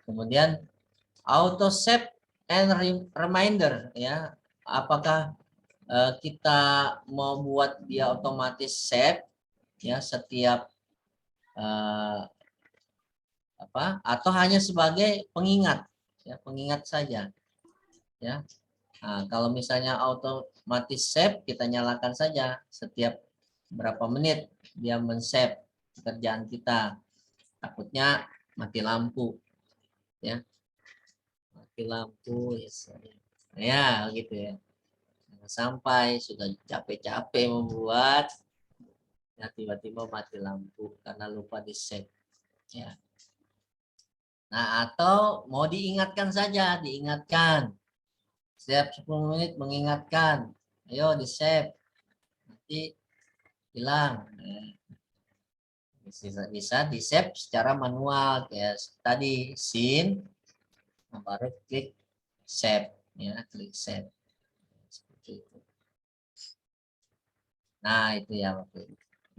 S2: Kemudian auto save and reminder ya, apakah kita mau buat dia otomatis save ya setiap atau hanya sebagai pengingat ya, pengingat saja ya. Nah, kalau misalnya otomatis save, kita nyalakan saja setiap berapa menit dia men-save pekerjaan kita, takutnya mati lampu ya, mati lampu ya gitu ya, sampai sudah capek-capek membuat ya tiba-tiba mati lampu karena lupa di save ya. Nah atau mau diingatkan saja, diingatkan setiap 10 menit, mengingatkan, ayo di save, nanti hilang. Bisa di save secara manual kayak tadi scene, baru klik save ya, klik save seperti itu. Nah itu ya Bapak.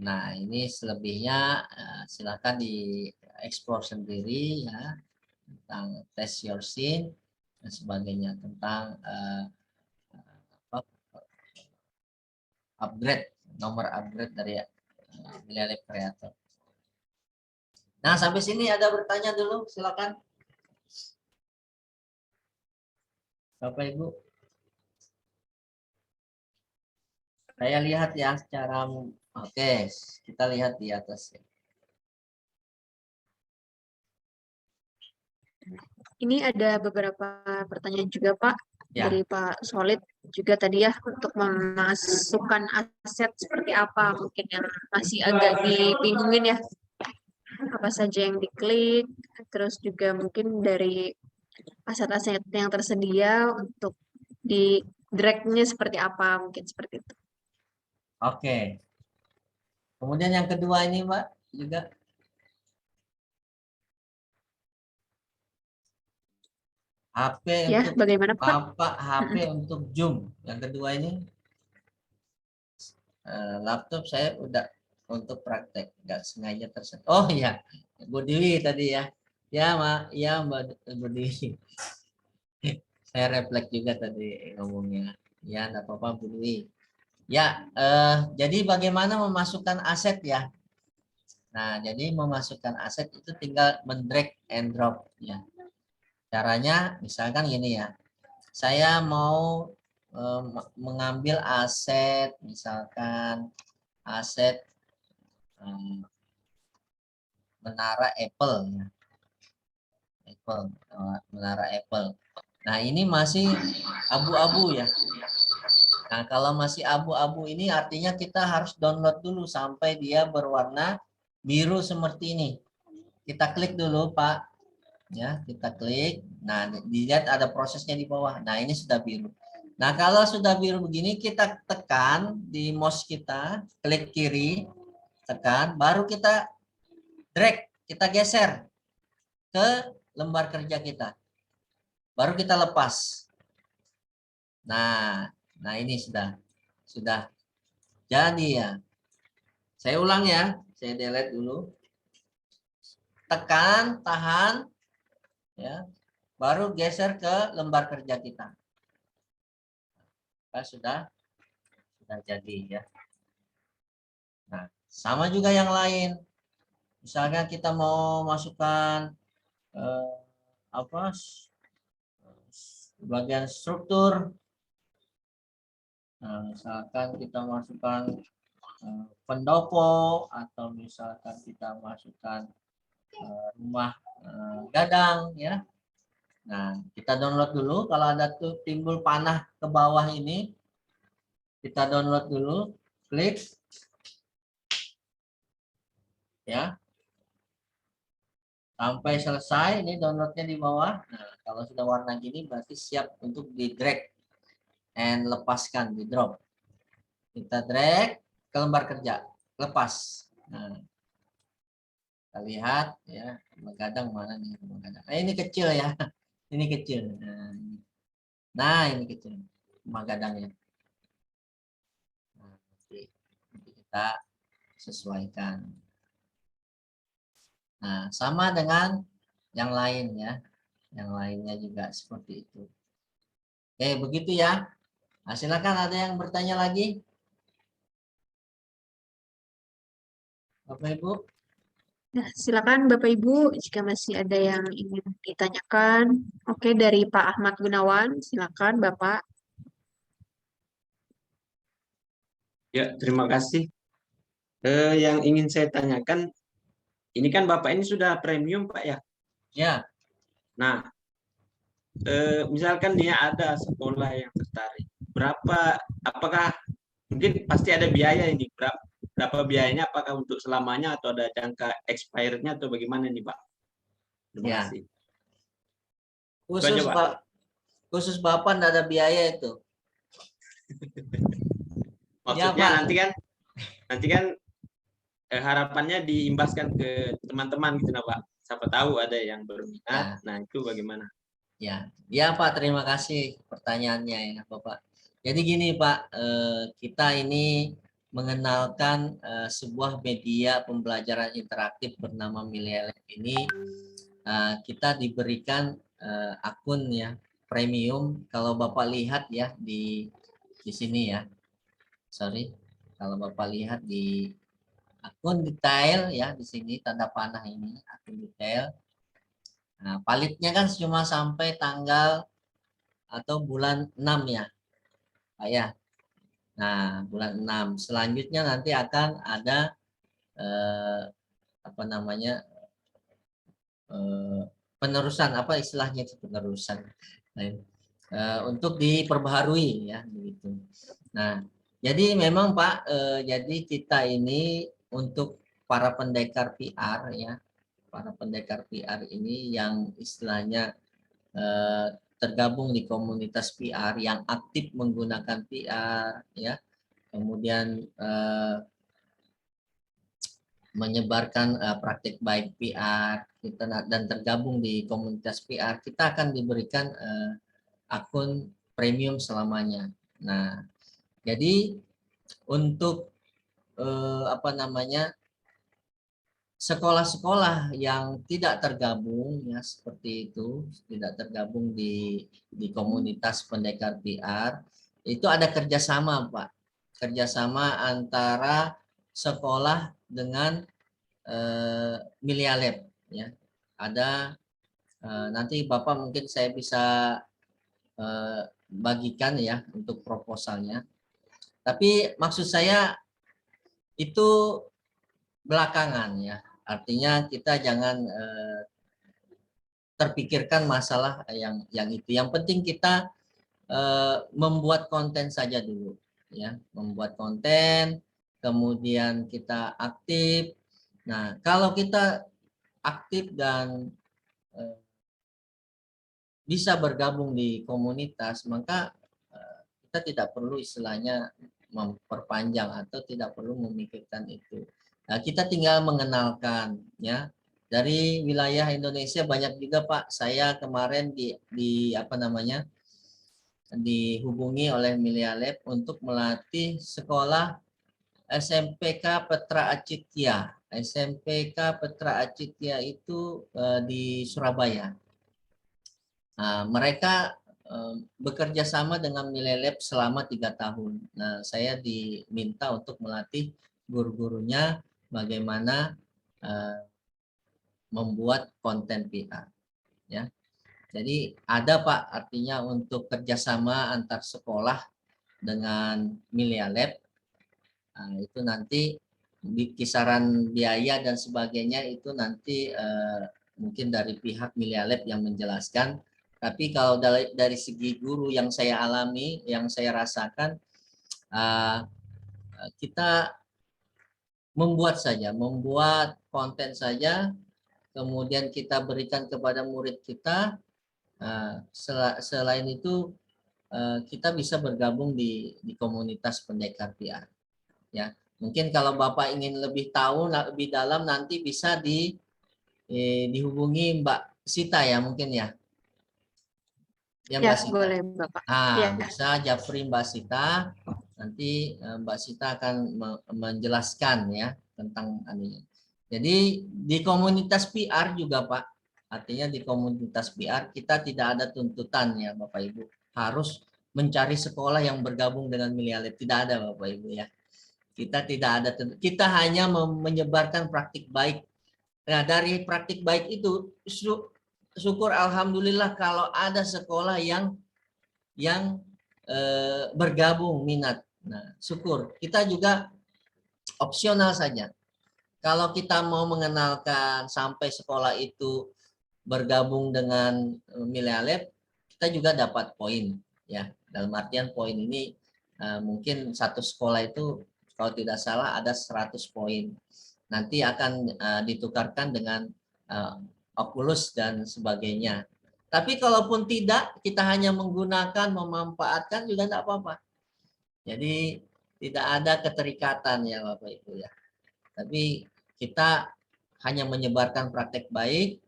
S2: Nah ini selebihnya silakan dieksplor sendiri ya, tentang test your scene dan sebagainya, tentang upgrade, nomor upgrade dari Milia Lab Creator. Nah sampai sini ada bertanya dulu, silakan Bapak Ibu. Saya lihat ya secara oke, kita lihat di atas.
S3: Ini ada beberapa pertanyaan juga Pak,
S2: Ya.
S3: dari Pak Solid juga tadi ya, untuk memasukkan aset seperti apa, mungkin yang masih agak dibingungin ya, apa saja yang diklik, terus juga mungkin dari aset-aset yang tersedia untuk di drag-nya seperti apa, mungkin seperti itu.
S2: Oke. Kemudian yang kedua ini Mbak juga. HP
S3: Ya,
S2: untuk
S3: bagaimana Pak?
S2: HP untuk Zoom. Yang kedua ini laptop saya udah untuk praktek, nggak sengaja tersentuh. Oh iya, Bu Dewi tadi ya. Ya Mbak Bu Dewi. Saya refleks juga tadi ngomongnya. Ya, enggak apa-apa Bu Dewi. Ya, jadi bagaimana memasukkan aset ya? Nah, jadi memasukkan aset itu tinggal mendrag and drop ya. Caranya misalkan gini ya. Saya mau mengambil aset, misalkan aset menara Apple ya. Menara Apple. Nah, ini masih abu-abu ya. Nah, kalau masih abu-abu ini artinya kita harus download dulu sampai dia berwarna biru seperti ini. Kita klik dulu, Pak. Ya, kita klik. Nah, dilihat ada prosesnya di bawah. Nah, ini sudah biru. Nah, kalau sudah biru begini, kita tekan di mouse kita, klik kiri, tekan, baru kita drag, kita geser ke lembar kerja kita. Baru kita lepas. Nah ini sudah jadi ya. Saya ulang ya, saya delete dulu. Tekan, tahan, ya, baru geser ke lembar kerja kita. Nah, sudah jadi ya. Nah, sama juga yang lain. Misalnya kita mau masukkan bagian struktur. Nah, misalkan kita masukkan pendopo atau misalkan kita masukkan rumah gadang ya. Nah, kita download dulu. Kalau ada tuh timbul panah ke bawah ini, kita download dulu, klik ya. Sampai selesai, ini downloadnya di bawah. Nah, kalau sudah warna gini berarti siap untuk di drag and lepaskan, di drop. Kita drag ke lembar kerja, lepas. Nah, kita lihat ya, kadang mana nih kadang. Ini kecil ya, ini kecil. Nah ini kecil, rumah gadangnya. Nah, nanti kita sesuaikan. Nah, sama dengan yang lain ya. Yang lainnya juga seperti itu. Oke, begitu ya. Nah, silakan ada yang bertanya lagi? Bapak Ibu?
S3: Nah, silakan Bapak Ibu jika masih ada yang ingin ditanyakan. Oke, dari Pak Ahmad Gunawan, silakan Bapak.
S7: Ya, terima kasih. Yang ingin saya tanyakan, ini kan Bapak ini sudah premium, Pak ya?
S2: Ya.
S7: Nah, misalkan dia ada sekolah yang tertarik, apakah mungkin pasti ada biaya ini, berapa biayanya, apakah untuk selamanya atau ada jangka expirednya atau bagaimana nih Pak? Terima
S2: Ya.
S7: kasih.
S2: Khusus Bapak tidak ada biaya itu.
S7: Maksudnya
S2: ya,
S7: nanti kan harapannya diimbaskan ke teman-teman gitu nah Pak. Siapa tahu ada yang berminat. Nah, itu bagaimana?
S2: Ya Pak, terima kasih pertanyaannya ya Bapak. Jadi gini Pak, kita ini mengenalkan sebuah media pembelajaran interaktif bernama Millennial ini. Kita diberikan akun ya premium. Kalau Bapak lihat ya di sini ya, sorry, kalau Bapak lihat di akun detail ya di sini tanda panah ini akun detail. Nah, palitnya kan cuma sampai tanggal atau bulan 6 ya, Pak ya. Nah, bulan 6. Selanjutnya nanti akan ada penerusan, apa istilahnya itu penerusan. Nah, untuk diperbaharui ya begitu. Nah, jadi memang Pak, jadi kita ini untuk para pendekar PR ya, para pendekar PR ini yang istilahnya tergabung di komunitas PR yang aktif menggunakan PR ya, kemudian menyebarkan praktik baik PR kita dan tergabung di komunitas PR, kita akan diberikan akun premium selamanya. Nah, jadi untuk sekolah-sekolah yang tidak tergabung ya seperti itu, tidak tergabung di komunitas pendekar PR, itu ada kerjasama Pak kerjasama antara sekolah dengan Milia Lab ya. Ada nanti Bapak mungkin saya bisa bagikan ya untuk proposalnya. Tapi maksud saya itu belakangan ya. Artinya kita jangan terpikirkan masalah yang itu. Yang penting kita membuat konten saja dulu ya, membuat konten, kemudian kita aktif. Nah, kalau kita aktif dan bisa bergabung di komunitas, maka kita tidak perlu istilahnya memperpanjang atau tidak perlu memikirkan itu. Nah, kita tinggal mengenalkan ya. Dari wilayah Indonesia banyak juga Pak. Saya kemarin di apa namanya? Dihubungi oleh Milia Lab untuk melatih sekolah SMPK Petra Acitya. SMPK Petra Acitya itu di Surabaya. Nah, mereka bekerja sama dengan Milia Lab selama 3 tahun. Nah, saya diminta untuk melatih guru-gurunya bagaimana membuat konten PR. Ya. Jadi ada Pak, artinya untuk kerjasama antar sekolah dengan Milia Lab. Nah, itu nanti di kisaran biaya dan sebagainya itu nanti mungkin dari pihak Milia Lab yang menjelaskan. Tapi kalau dari segi guru yang saya alami, yang saya rasakan, kita membuat konten saja, kemudian kita berikan kepada murid kita. Selain itu kita bisa bergabung di komunitas pendekar PR. Ya, mungkin kalau Bapak ingin lebih tahu lebih dalam nanti bisa dihubungi Mbak Sita ya mungkin ya. Ya Mbak Sita.
S3: Boleh Bapak.
S2: Bisa japri Mbak Sita. Nanti Mbak Sita akan menjelaskan ya tentang ini. Jadi di komunitas PR juga Pak. Artinya di komunitas PR kita tidak ada tuntutan ya Bapak Ibu. Harus mencari sekolah yang bergabung dengan Milia Lab. Tidak ada Bapak Ibu ya. Kita tidak ada, kita hanya menyebarkan praktik baik. Nah, dari praktik baik itu syukur alhamdulillah kalau ada sekolah yang bergabung minat. Nah, syukur. Kita juga opsional saja. Kalau kita mau mengenalkan sampai sekolah itu bergabung dengan Milia Lab, kita juga dapat poin ya. Dalam artian poin ini mungkin satu sekolah itu kalau tidak salah ada 100 poin. Nanti akan ditukarkan dengan Oculus dan sebagainya. Tapi kalaupun tidak, kita hanya menggunakan, memanfaatkan juga tidak apa-apa. Jadi tidak ada keterikatan ya Bapak Ibu ya. Tapi kita hanya menyebarkan praktek baik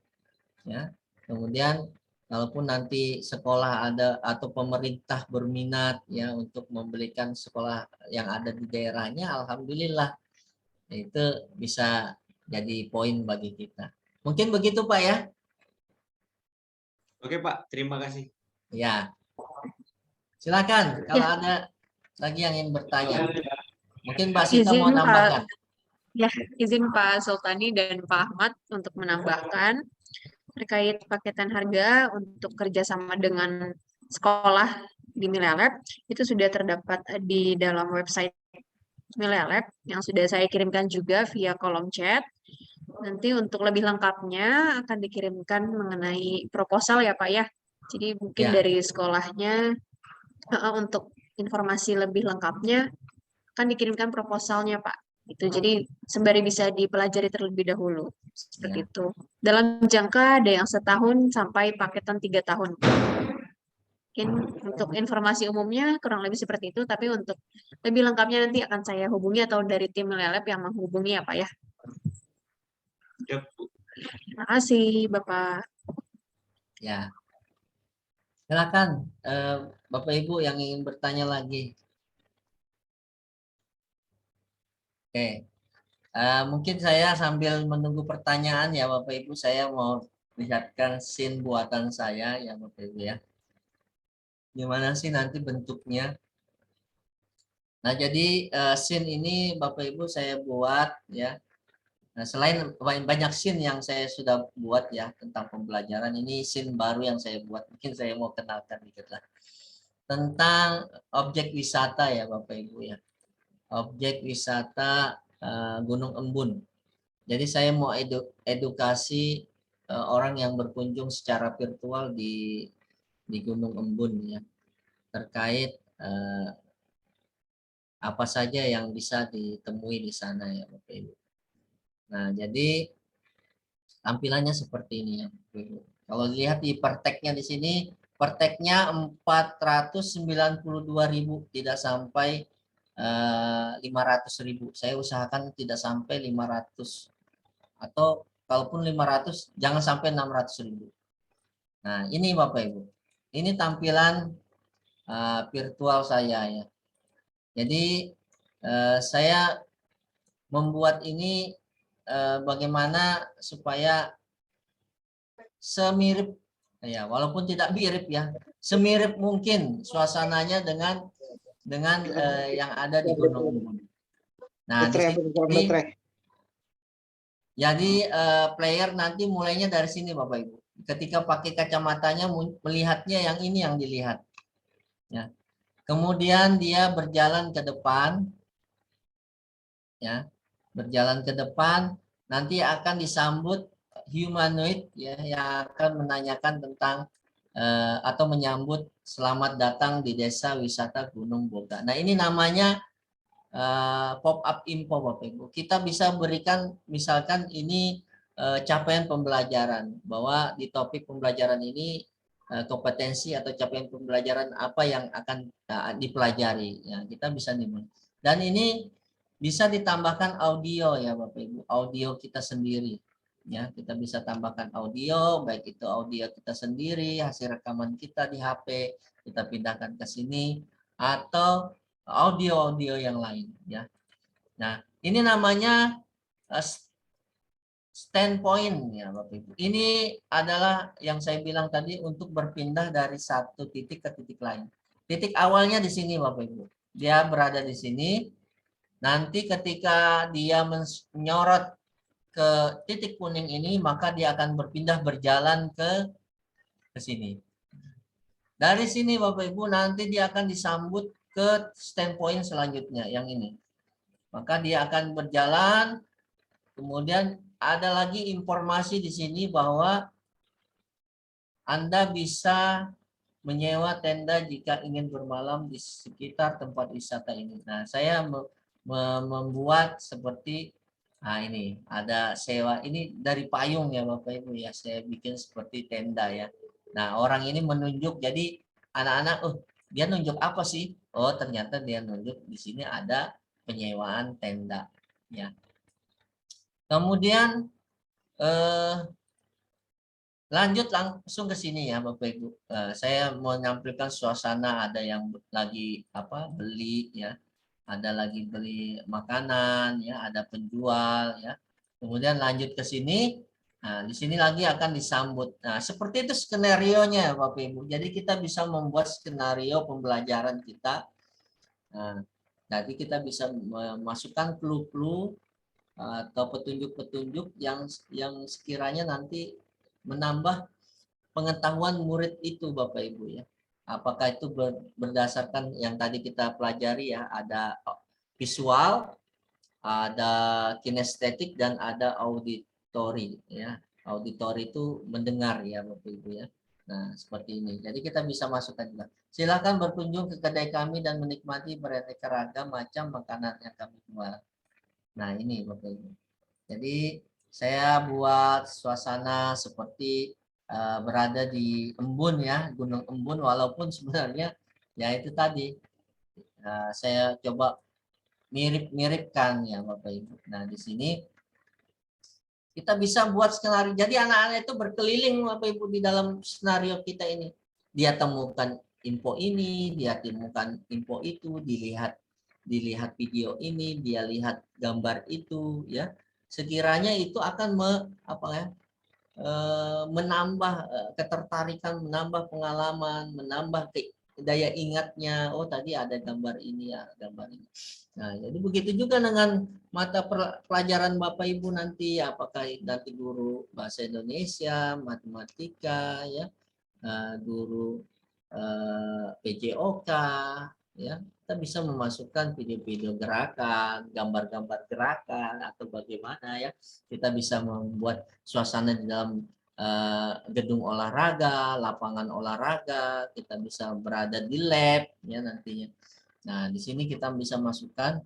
S2: ya. Kemudian kalaupun nanti sekolah ada atau pemerintah berminat ya untuk membelikan sekolah yang ada di daerahnya, alhamdulillah itu bisa jadi poin bagi kita. Mungkin begitu Pak ya.
S7: Oke Pak, terima kasih.
S2: Ya. Silakan kalau ada lagi yang ingin bertanya. Mungkin Mbak Sita mau nambahkan.
S3: Izin Pak Sultani dan Pak Ahmad untuk menambahkan terkait paketan harga untuk kerjasama dengan sekolah di Milia Lab, itu sudah terdapat di dalam website Milia Lab yang sudah saya kirimkan juga via kolom chat. Nanti untuk lebih lengkapnya akan dikirimkan mengenai proposal ya Pak ya. Jadi mungkin dari sekolahnya untuk informasi lebih lengkapnya akan dikirimkan proposalnya Pak. Itu jadi sembari bisa dipelajari terlebih dahulu seperti itu. Dalam jangka ada yang 1 tahun sampai paketan 3 tahun. Mungkin untuk informasi umumnya kurang lebih seperti itu, tapi untuk lebih lengkapnya nanti akan saya hubungi atau dari tim Milia Lab yang menghubungi ya Pak ya. Terima kasih Bapak.
S2: Ya. Silakan Bapak Ibu yang ingin bertanya lagi. Oke, mungkin saya sambil menunggu pertanyaan ya Bapak Ibu, saya mau lihatkan scene buatan saya ya Bapak Ibu ya. Gimana sih nanti bentuknya? Nah, jadi scene ini Bapak Ibu saya buat ya. Nah, selain banyak scene yang saya sudah buat ya tentang pembelajaran, ini scene baru yang saya buat. Mungkin saya mau kenalkan dikit lah. Tentang objek wisata ya Bapak Ibu ya. Objek wisata Gunung Embun. Jadi saya mau edukasi orang yang berkunjung secara virtual di Gunung Embun ya. Terkait apa saja yang bisa ditemui di sana ya Bapak Ibu. Nah, jadi tampilannya seperti ini ya. Kalau dilihat di perteknya di sini, perteknya 492.000, tidak sampai 500.000. Saya usahakan tidak sampai 500, atau kalaupun 500 jangan sampai 600.000. Nah, ini Bapak Ibu. Ini tampilan virtual saya ya. Jadi saya membuat ini bagaimana supaya semirip ya, walaupun tidak mirip ya, semirip mungkin suasananya dengan yang ada di Gunung Embun. Nah, di sini jadi player nanti mulainya dari sini Bapak Ibu. Ketika pakai kacamatanya melihatnya yang ini yang dilihat. Ya. Kemudian dia berjalan ke depan, ya, berjalan ke depan, nanti akan disambut humanoid ya, yang akan menanyakan tentang atau menyambut selamat datang di desa wisata Gunung Boga. Nah, ini namanya pop up info Bapak Ibu. Kita bisa berikan misalkan ini capaian pembelajaran, bahwa di topik pembelajaran ini kompetensi atau capaian pembelajaran apa yang akan dipelajari ya, kita bisa nih. Dan ini bisa ditambahkan audio ya Bapak Ibu, audio kita sendiri ya. Kita bisa tambahkan audio, baik itu audio kita sendiri, hasil rekaman kita di HP, kita pindahkan ke sini, atau audio-audio yang lain ya. Nah, ini namanya standpoint ya Bapak Ibu. Ini adalah yang saya bilang tadi, untuk berpindah dari satu titik ke titik lain. Titik awalnya di sini Bapak Ibu. Dia berada di sini. Nanti ketika dia menyorot ke titik kuning ini, maka dia akan berpindah berjalan ke sini. Dari sini Bapak Ibu nanti dia akan disambut ke standpoint selanjutnya yang ini. Maka dia akan berjalan, kemudian ada lagi informasi di sini bahwa Anda bisa menyewa tenda jika ingin bermalam di sekitar tempat wisata ini. Nah, saya membuat seperti ini ada sewa, ini dari payung ya Bapak Ibu ya, saya bikin seperti tenda ya. Nah, orang ini menunjuk, jadi anak-anak dia nunjuk apa sih? Oh, ternyata dia nunjuk di sini ada penyewaan tenda ya. Kemudian lanjut langsung ke sini ya Bapak Ibu. Saya mau menampilkan suasana, ada yang lagi beli ya, ada lagi beli makanan ya, ada penjual ya. Kemudian lanjut ke sini. Nah, di sini lagi akan disambut. Nah, seperti itu skenario-nya Bapak Ibu. Jadi kita bisa membuat skenario pembelajaran kita. Nah, jadi kita bisa memasukkan clue-clue atau petunjuk-petunjuk yang sekiranya nanti menambah pengetahuan murid itu Bapak Ibu ya. Apakah itu berdasarkan yang tadi kita pelajari ya, ada visual, ada kinestetik, dan ada auditori ya. Auditori itu mendengar ya Bapak Ibu ya. Nah, seperti ini. Jadi kita bisa masukkan juga. Silakan berkunjung ke kedai kami dan menikmati beraneka ragam macam makanan yang kami jual. Nah, ini Bapak Ibu. Jadi saya buat suasana seperti berada di Embun ya, Gunung Embun, walaupun sebenarnya ya itu tadi saya coba mirip-miripkan ya Bapak Ibu. Nah, di sini kita bisa buat skenario. Jadi anak-anak itu berkeliling Bapak Ibu di dalam skenario kita ini. Dia temukan info ini, dia temukan info itu, dilihat video ini, dia lihat gambar itu ya. Sekiranya itu akan menambah ketertarikan, menambah pengalaman, menambah daya ingatnya, oh tadi ada gambar ini ya, gambar ini. Nah, jadi begitu juga dengan mata pelajaran Bapak Ibu nanti, apakah nanti guru bahasa Indonesia, matematika, ya, guru PJOK, ya, kita bisa memasukkan video-video gerakan, gambar-gambar gerakan, atau bagaimana ya, kita bisa membuat suasana di dalam gedung olahraga, lapangan olahraga, kita bisa berada di lab ya nantinya. Nah, di sini kita bisa masukkan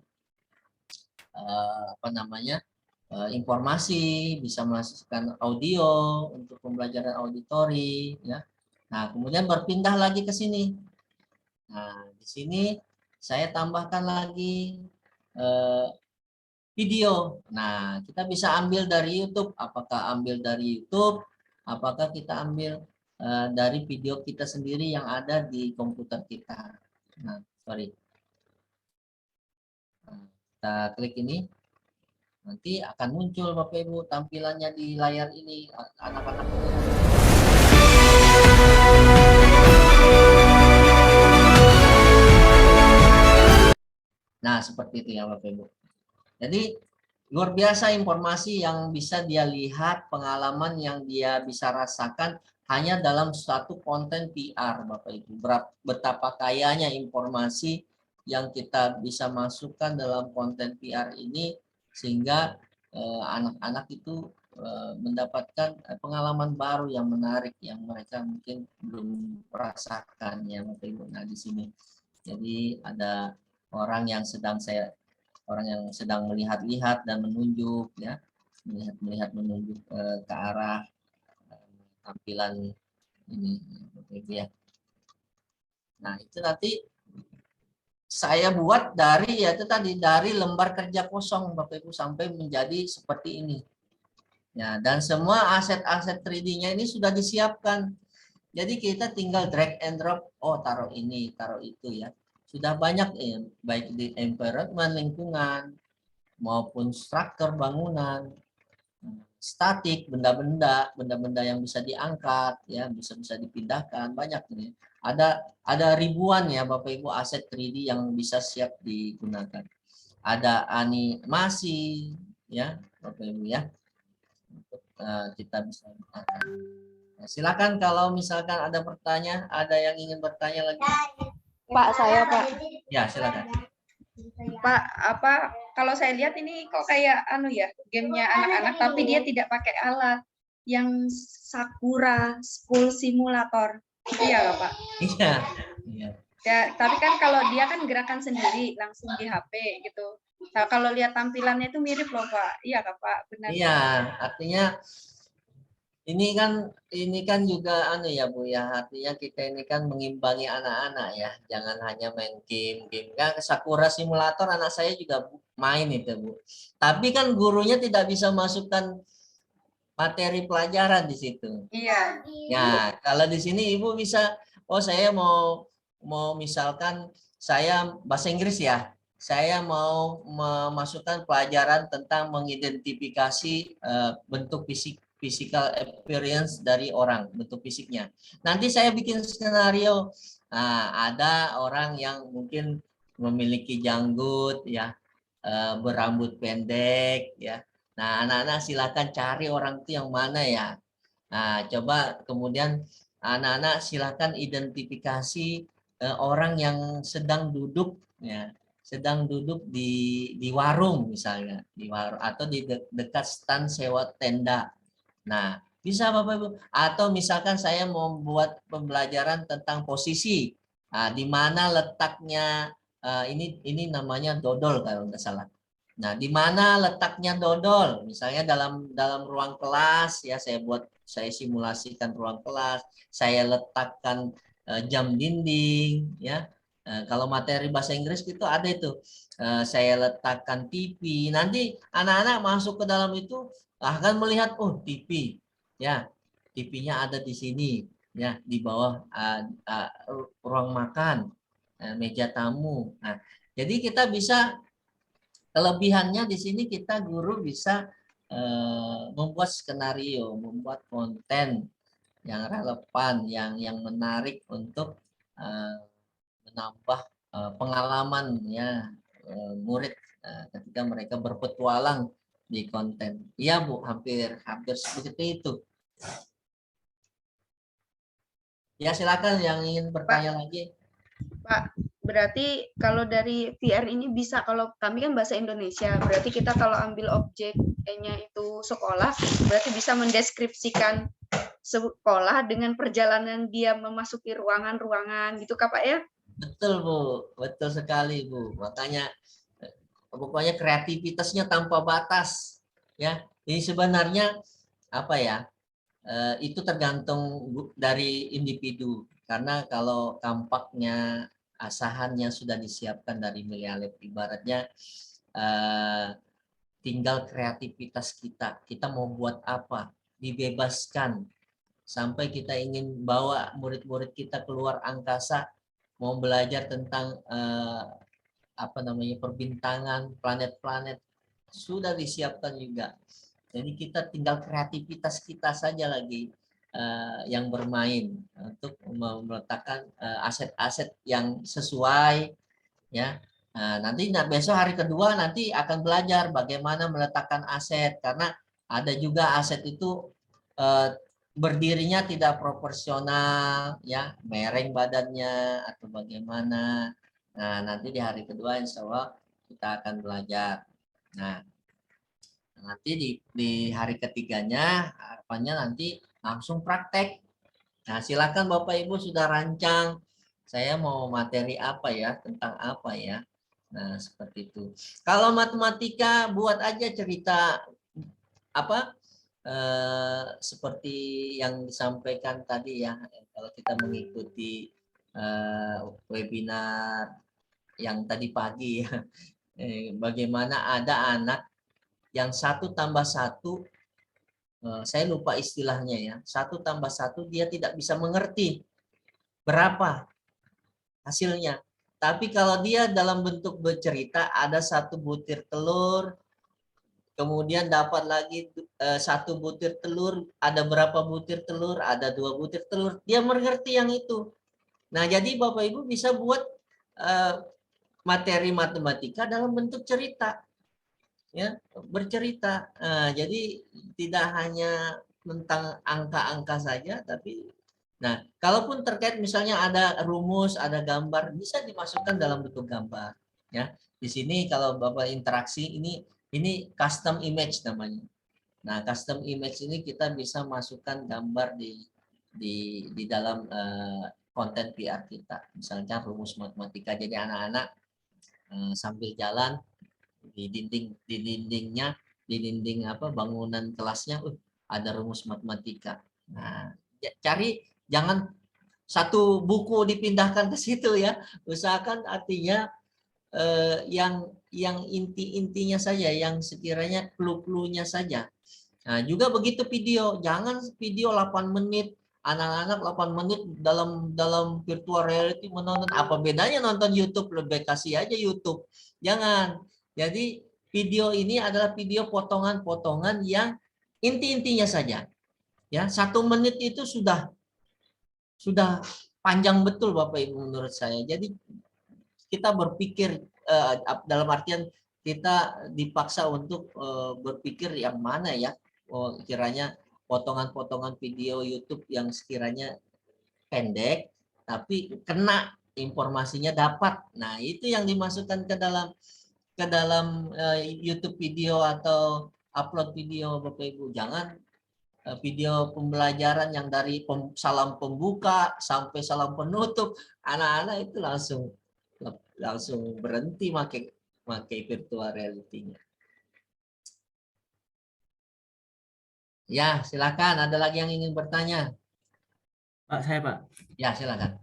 S2: apa namanya? Informasi, bisa masukkan audio untuk pembelajaran auditori ya. Nah, kemudian berpindah lagi ke sini. Nah, di sini saya tambahkan lagi video. Nah, kita bisa ambil dari YouTube. Apakah ambil dari YouTube? Apakah kita ambil dari video kita sendiri yang ada di komputer kita? Nah, sorry. Nah, kita klik ini. Nanti akan muncul Bapak Ibu tampilannya di layar ini anak-anak. Nah, seperti itu ya Bapak Ibu. Jadi luar biasa informasi yang bisa dia lihat, pengalaman yang dia bisa rasakan hanya dalam satu konten PR Bapak Ibu. Betapa kayanya informasi yang kita bisa masukkan dalam konten PR ini sehingga anak-anak itu mendapatkan pengalaman baru yang menarik yang mereka mungkin belum rasakan ya Bapak Ibu. Nah, di sini. Jadi ada orang yang sedang melihat-lihat dan menunjuk ya, menunjuk ke arah tampilan ini ya. Nah, itu nanti saya buat dari dari lembar kerja kosong Bapak Ibu sampai menjadi seperti ini. Ya, dan semua aset-aset 3D-nya ini sudah disiapkan. Jadi kita tinggal drag and drop, oh taruh ini, taruh itu ya. Sudah banyak baik di environment lingkungan maupun struktur bangunan, statik, benda-benda yang bisa diangkat ya, bisa dipindahkan, banyak ini. Ada ribuan ya Bapak Ibu aset 3D yang bisa siap digunakan. Ada animasi ya Bapak Ibu ya. Untuk kita bisa gunakan. Nah, silakan kalau misalkan ada pertanyaan, ada yang ingin bertanya lagi.
S8: Pak, saya Pak.
S2: Ya, silakan.
S8: Pak, kalau saya lihat ini kok kayak gamenya anak-anak tapi dia tidak pakai alat yang Sakura School Simulator. Iya, Pak?
S2: Iya.
S8: Ya, tapi kan kalau dia kan gerakan sendiri langsung di HP gitu. Nah, kalau lihat tampilannya itu mirip loh, Pak. Iya, Pak? Benar.
S2: Iya, artinya ini kan juga ya Bu ya, artinya kita ini kan mengimbangi anak-anak ya, jangan hanya main game kan. Sakura Simulator anak saya juga main itu Bu, tapi kan gurunya tidak bisa masukkan materi pelajaran di situ.
S8: Iya.
S2: Ya, kalau di sini Ibu bisa, oh saya mau misalkan saya bahasa Inggris ya, saya mau memasukkan pelajaran tentang mengidentifikasi bentuk physical appearance dari orang, bentuk fisiknya. Nanti saya bikin skenario, ada orang yang mungkin memiliki janggut ya, berambut pendek ya. Nah, anak-anak silakan cari orang itu yang mana ya. Nah, coba kemudian anak-anak silakan identifikasi orang yang sedang duduk ya, sedang duduk di warung misalnya, di warung atau di dekat stand sewa tenda. Nah, bisa Bapak Ibu, atau misalkan saya mau membuat pembelajaran tentang posisi. Nah, di mana letaknya ini namanya dodol kalau nggak salah. Nah, di mana letaknya dodol? Misalnya dalam ruang kelas ya, saya simulasikan ruang kelas, saya letakkan jam dinding ya. Kalau materi bahasa Inggris itu ada itu. Saya letakkan TV. Nanti anak-anak masuk ke dalam itu akan melihat, oh TV ya, TV-nya ada di sini ya, di bawah ruang makan, meja tamu. Nah, jadi kita bisa, kelebihannya di sini kita guru bisa membuat skenario, membuat konten yang relevan, yang menarik untuk menambah pengalaman ya murid ketika mereka berpetualang di konten. Iya Bu, hampir seperti itu. Ya silakan yang ingin bertanya lagi.
S8: Pak, berarti kalau dari VR ini bisa, kalau kami kan bahasa Indonesia, berarti kita kalau ambil objeknya itu sekolah, berarti bisa mendeskripsikan sekolah dengan perjalanan dia memasuki ruangan-ruangan gitu Kak Pak ya?
S2: Betul Bu, betul sekali Bu. Makanya pokoknya kreativitasnya tanpa batas ya. Ini sebenarnya apa ya? Itu tergantung dari individu. Karena kalau tampaknya asahannya sudah disiapkan dari milialet, ibaratnya tinggal kreativitas kita mau buat apa, dibebaskan. Sampai kita ingin bawa murid-murid kita keluar angkasa, mau belajar tentang apa namanya perbintangan, planet-planet, sudah disiapkan juga. Jadi kita tinggal kreativitas kita saja lagi yang bermain untuk meletakkan aset-aset yang sesuai ya. Nanti besok hari kedua nanti akan belajar bagaimana meletakkan aset, karena ada juga aset itu berdirinya tidak proporsional ya, mereng badannya atau bagaimana. Nah, nanti di hari kedua insya Allah kita akan belajar. Nah, nanti di hari ketiganya harapannya nanti langsung praktek. Nah, silakan Bapak Ibu sudah rancang, saya mau materi apa ya, tentang apa ya. Nah, seperti itu. Kalau matematika buat aja cerita apa seperti yang disampaikan tadi ya, kalau kita mengikuti webinar yang tadi pagi ya, bagaimana ada anak yang 1 tambah 1, saya lupa istilahnya ya, 1 tambah 1 dia tidak bisa mengerti berapa hasilnya. Tapi kalau dia dalam bentuk bercerita, ada 1 butir telur, kemudian dapat lagi 1 butir telur, ada berapa butir telur, ada 2 butir telur, dia mengerti yang itu. Nah, jadi Bapak Ibu bisa buat materi matematika dalam bentuk cerita. Ya, bercerita. Jadi tidak hanya tentang angka-angka saja, tapi nah, kalaupun terkait misalnya ada rumus, ada gambar, bisa dimasukkan dalam bentuk gambar. Ya, di sini kalau Bapak interaksi ini custom image namanya. Nah, custom image ini kita bisa masukkan gambar di dalam konten PR kita. Misalnya rumus matematika, jadi anak-anak sambil jalan di dinding apa bangunan kelasnya ada rumus matematika. Nah, cari jangan 1 buku dipindahkan ke situ ya. Usahakan artinya yang inti-intinya saja, yang sekiranya clue-cluenya saja. Nah, juga begitu video, jangan video 8 menit, anak-anak 8 menit dalam virtual reality menonton, apa bedanya nonton YouTube, lebih kasih aja YouTube. Jangan. Jadi video ini adalah video potongan-potongan yang inti-intinya saja. Ya, 1 menit itu sudah panjang betul Bapak Ibu menurut saya. Jadi kita berpikir dalam artian kita dipaksa untuk berpikir yang mana ya, kiranya potongan-potongan video YouTube yang sekiranya pendek tapi kena informasinya dapat. Nah, itu yang dimasukkan ke dalam YouTube video atau upload video Bapak Ibu. Jangan video pembelajaran yang dari salam pembuka sampai salam penutup, anak-anak itu langsung berhenti pakai virtual reality-nya. Ya, silakan. Ada lagi yang ingin bertanya?
S5: Pak, saya Pak.
S2: Ya, silakan.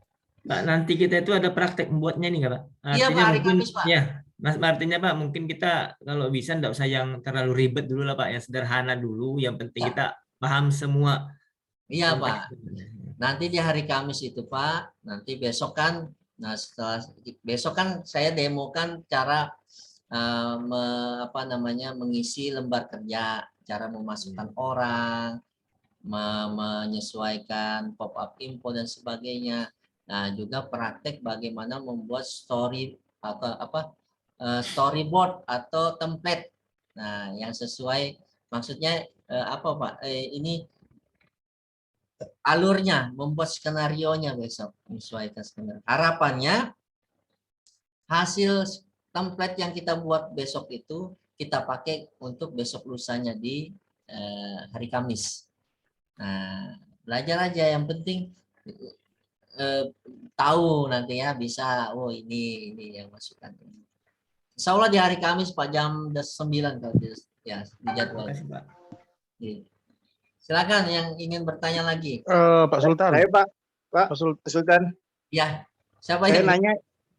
S5: Pak, nanti kita itu ada praktek membuatnya nih nggak Pak?
S2: Iya Pak, hari Kamis Pak.
S5: Ya, Mas, artinya Pak, mungkin kita kalau bisa nggak usah yang terlalu ribet dulu lah Pak, yang sederhana dulu. Yang penting
S2: Ya.
S5: kita paham semua.
S2: Iya Pak. Nanti di hari Kamis itu Pak, nanti besok kan, nah setelah besok kan saya demokan cara mengisi lembar kerja, cara memasukkan orang, menyesuaikan pop-up info dan sebagainya. Nah, juga praktek bagaimana membuat storyboard atau template. Nah, yang sesuai maksudnya apa Pak? Ini alurnya, membuat skenario-nya besok, menyesuaikan skenario. Harapannya hasil template yang kita buat besok itu kita pakai untuk besok lusanya di hari Kamis. Nah, belajar aja, yang penting tahu nanti ya, bisa, oh ini yang masukan. Insya Allah di hari Kamis Pak, jam 9 kalau ya
S5: Terima
S2: dijadwal.
S5: kasih Pak.
S2: Silakan yang ingin bertanya lagi.
S4: Pak Sultan.
S9: Saya Pak
S4: Pak
S9: Sultan,
S2: Ya, siapa
S9: saya
S2: yang
S9: nanya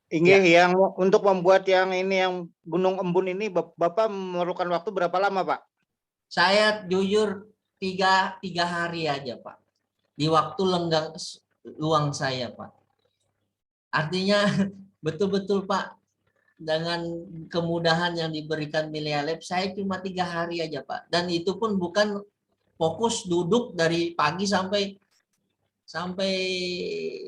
S9: ini yang untuk membuat yang ini yang Gunung Embun ini Bapak memerlukan waktu berapa lama Pak?
S2: Saya jujur tiga hari aja Pak, di waktu luang saya Pak. Artinya betul-betul Pak, dengan kemudahan yang diberikan Milea Lab, saya cuma 3 hari aja Pak, dan itu pun bukan fokus duduk dari pagi sampai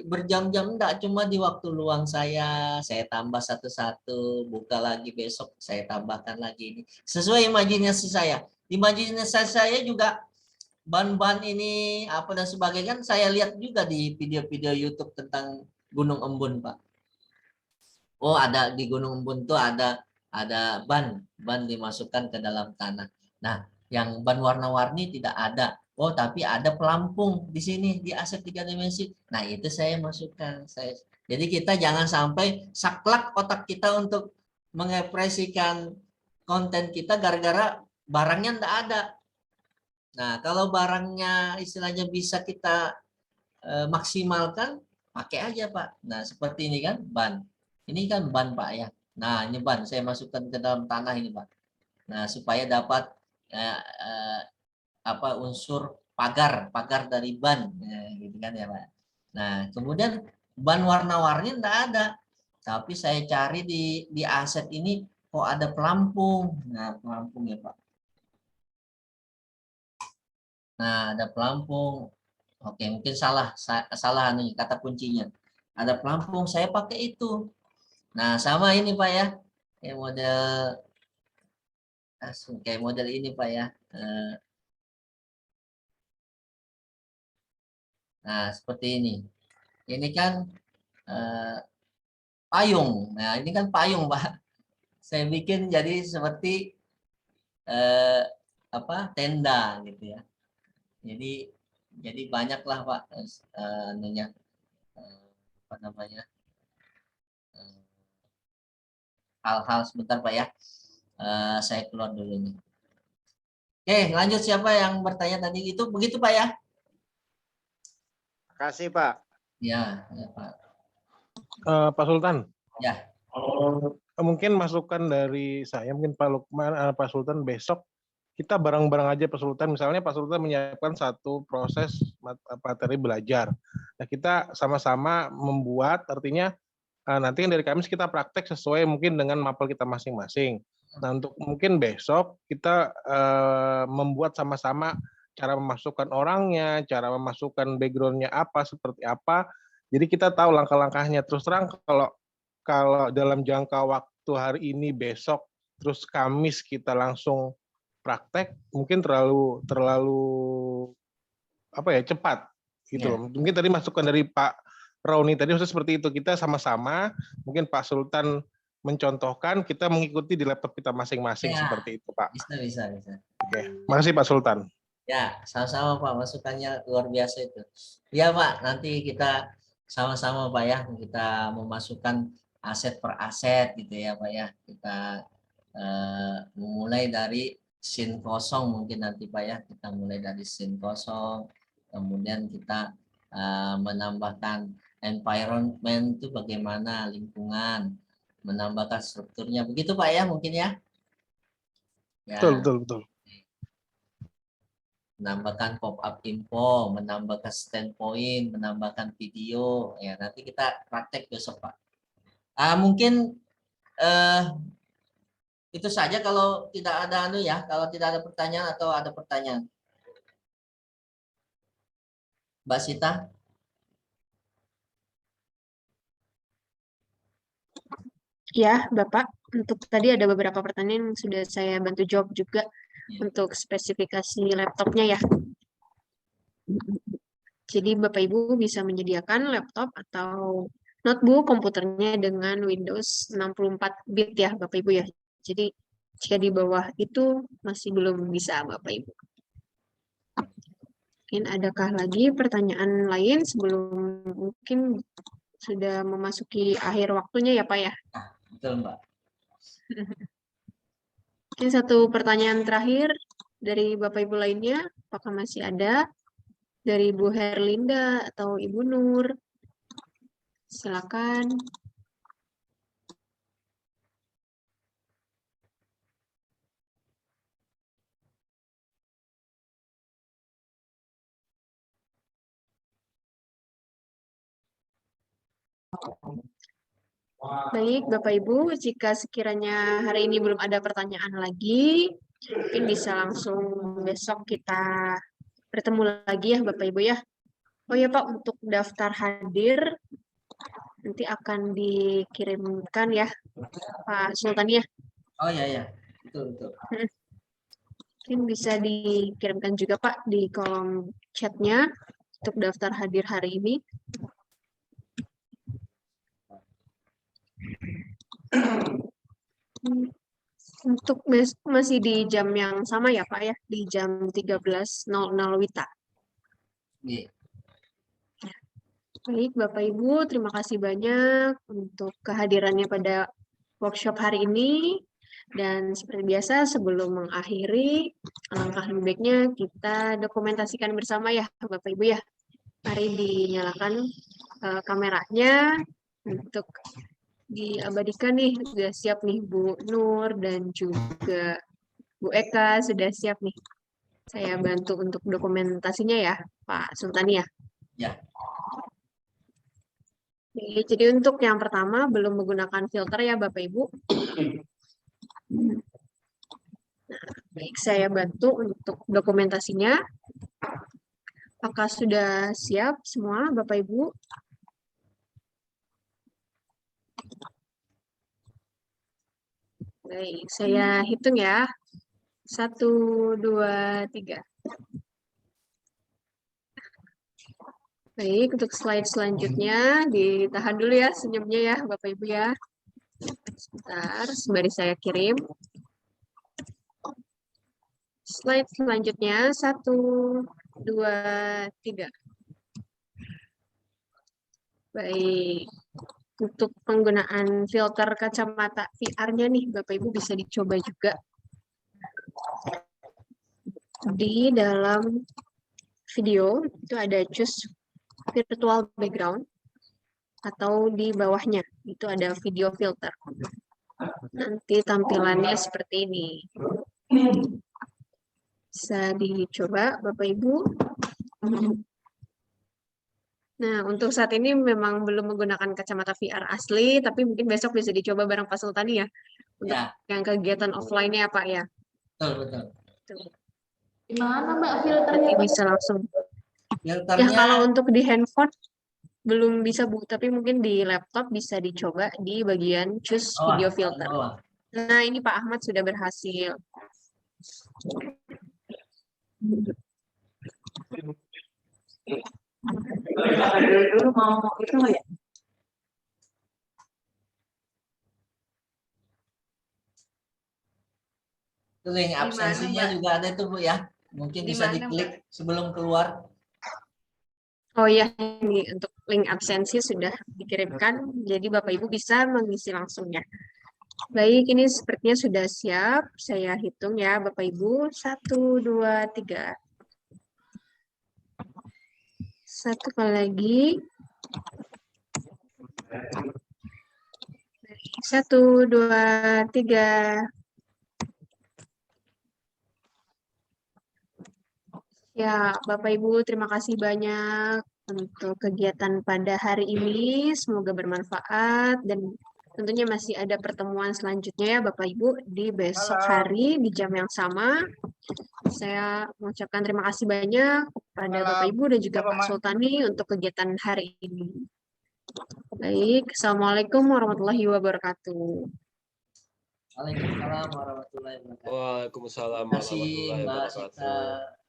S2: berjam-jam, enggak, cuma di waktu luang saya tambah satu-satu, buka lagi besok, saya tambahkan lagi ini sesuai imajinasi saya. Imajinasi saya juga ban-ban ini apa dan sebagainya kan saya lihat juga di video-video YouTube tentang Gunung Embun Pak. Oh, ada di Gunung Embun tuh ada ban dimasukkan ke dalam tanah. Nah, yang ban warna-warni tidak ada. Oh, tapi ada pelampung di sini di aset 3 dimensi. Nah, itu saya masukkan. Jadi kita jangan sampai saklek otak kita untuk mengekspresikan konten kita gara-gara barangnya tidak ada. Nah, kalau barangnya istilahnya bisa kita maksimalkan, pakai aja Pak. Nah, seperti ini kan ban. Ini kan ban Pak ya. Nah, ini ban saya masukkan ke dalam tanah ini Pak. Nah, supaya dapat unsur pagar dari ban, gitu kan ya Pak. Nah, kemudian ban warna-warni enggak ada. Tapi saya cari di aset ini kok ada pelampung. Nah, pelampung ya Pak. Nah, ada pelampung. Oke, mungkin salah kata kuncinya. Ada pelampung, saya pakai itu. Nah, sama ini Pak ya. Kayak model ini Pak ya. Nah, seperti ini. Ini kan payung. Nah, ini kan payung Pak. Saya bikin jadi seperti tenda gitu ya. Jadi banyaklah Pak hal-hal. Sebentar Pak ya, saya keluar dulu nih. Oke, lanjut, siapa yang bertanya tadi itu, begitu Pak ya?
S9: Kasih Pak.
S2: Ya Pak.
S4: Pak Sultan.
S2: Ya.
S4: Mungkin masukan dari saya, mungkin Pak Lukman, Pak Sultan, besok kita bareng-bareng aja Pak Sultan. Misalnya Pak Sultan menyiapkan satu proses materi belajar. Nah, kita sama-sama membuat, artinya nanti kan dari Kamis kita praktek sesuai mungkin dengan mapel kita masing-masing. Nah, untuk mungkin besok kita membuat sama-sama cara memasukkan orangnya, cara memasukkan background-nya apa, seperti apa. Jadi kita tahu langkah-langkahnya. Terus terang kalau dalam jangka waktu hari ini, besok, terus Kamis kita langsung praktek, mungkin terlalu cepat gitu loh. Mungkin tadi masukan dari Pak Rauni tadi maksudnya seperti itu, kita sama-sama, mungkin Pak Sultan mencontohkan, kita mengikuti di laptop kita masing-masing, seperti itu Pak.
S2: Bisa.
S4: Oke, makasih Pak Sultan.
S2: Ya, sama-sama Pak, masukannya luar biasa itu. Ya Pak, nanti kita sama-sama Pak ya, kita memasukkan aset per aset gitu ya Pak ya. Kita memulai dari scene kosong mungkin nanti Pak ya, kita mulai dari scene kosong, kemudian kita menambahkan environment itu bagaimana, lingkungan, menambahkan strukturnya, begitu Pak ya mungkin ya.
S4: Betul.
S2: Menambahkan pop-up info, menambahkan standpoint, menambahkan video, ya nanti kita praktek besok Pak. Mungkin itu saja kalau tidak ada kalau tidak ada pertanyaan atau ada pertanyaan. Mbak Sita?
S3: Ya, Bapak. Untuk tadi ada beberapa pertanyaan yang sudah saya bantu jawab juga untuk spesifikasi laptopnya ya. Jadi Bapak Ibu bisa menyediakan laptop atau notebook komputernya dengan Windows 64 bit ya Bapak Ibu ya. Jadi jika di bawah itu masih belum bisa Bapak Ibu. Mungkin adakah lagi pertanyaan lain sebelum mungkin sudah memasuki akhir waktunya ya Pak ya?
S2: Betul, Mbak.
S3: Mungkin satu pertanyaan terakhir dari Bapak Ibu lainnya, apakah masih ada? Dari Bu Herlinda atau Ibu Nur? Silakan. Baik, Bapak Ibu, jika sekiranya hari ini belum ada pertanyaan lagi, mungkin bisa langsung besok kita bertemu lagi ya Bapak Ibu ya. Oh ya Pak, untuk daftar hadir nanti akan dikirimkan ya Pak Sultan ya.
S2: Oh iya ya, betul betul.
S3: Mungkin bisa dikirimkan juga Pak di kolom chatnya untuk daftar hadir hari ini. Untuk masih di jam yang sama ya Pak ya, di jam 13.00 WITA.
S2: Iya.
S3: Baik Bapak Ibu, terima kasih banyak untuk kehadirannya pada workshop hari ini. Dan seperti biasa sebelum mengakhiri, alangkah lebih baiknya kita dokumentasikan bersama ya Bapak Ibu ya. Mari dinyalakan kameranya untuk diabadikan nih. Sudah siap nih Bu Nur dan juga Bu Eka sudah siap nih. Saya bantu untuk dokumentasinya ya Pak Sultani ya.
S2: Ya.
S3: Oke, jadi untuk yang pertama belum menggunakan filter ya Bapak Ibu. Baik, saya bantu untuk dokumentasinya. Apakah sudah siap semua Bapak Ibu? Baik, saya hitung ya. 1, 2, 3. Baik, untuk slide selanjutnya ditahan dulu ya senyumnya ya Bapak Ibu ya. Sebentar, sembari saya kirim. Slide selanjutnya 1, 2, 3. Baik, untuk penggunaan filter kacamata VR-nya nih Bapak Ibu bisa dicoba juga di dalam video itu ada choose virtual background atau di bawahnya itu ada video filter. Nanti tampilannya seperti ini. Bisa dicoba Bapak Ibu. Nah, untuk saat ini memang belum menggunakan kacamata VR asli, tapi mungkin besok bisa dicoba bareng Pak Sultani ya. Untuk yang kegiatan offline-nya Pak ya.
S2: Betul betul.
S3: Gimana Mbak filternya? Nanti bisa langsung.
S2: Filternya
S3: Ya kalau untuk di handphone belum bisa Bu, tapi mungkin di laptop bisa dicoba di bagian choose video filter. Nah, ini Pak Ahmad sudah berhasil.
S1: Dulu mau itu ya?
S2: Itu link absensinya juga ada itu Bu ya. Mungkin bisa diklik sebelum keluar.
S3: Oh iya, ini untuk link absensi sudah dikirimkan, jadi Bapak Ibu bisa mengisi langsung ya. Baik, ini sepertinya sudah siap. Saya hitung ya Bapak Ibu. 1, 2, 3. Satu kali lagi. 1, 2, 3. Ya, Bapak Ibu, terima kasih banyak untuk kegiatan pada hari ini. Semoga bermanfaat dan tentunya masih ada pertemuan selanjutnya ya Bapak Ibu di besok hari di jam yang sama. Saya mengucapkan terima kasih banyak kepada Bapak Ibu dan juga Pak Sultani untuk kegiatan hari ini. Baik, Assalamualaikum warahmatullahi wabarakatuh.
S2: Waalaikumsalam warahmatullahi wabarakatuh.
S10: Waalaikumsalam
S2: Terima kasih
S10: warahmatullahi
S2: Mbak
S10: wabarakatuh.
S2: Sita,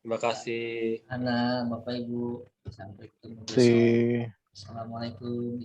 S10: Terima kasih.
S2: Ana, Bapak Ibu. Sampai ketemu besok.
S4: Si
S2: Assalamualaikum.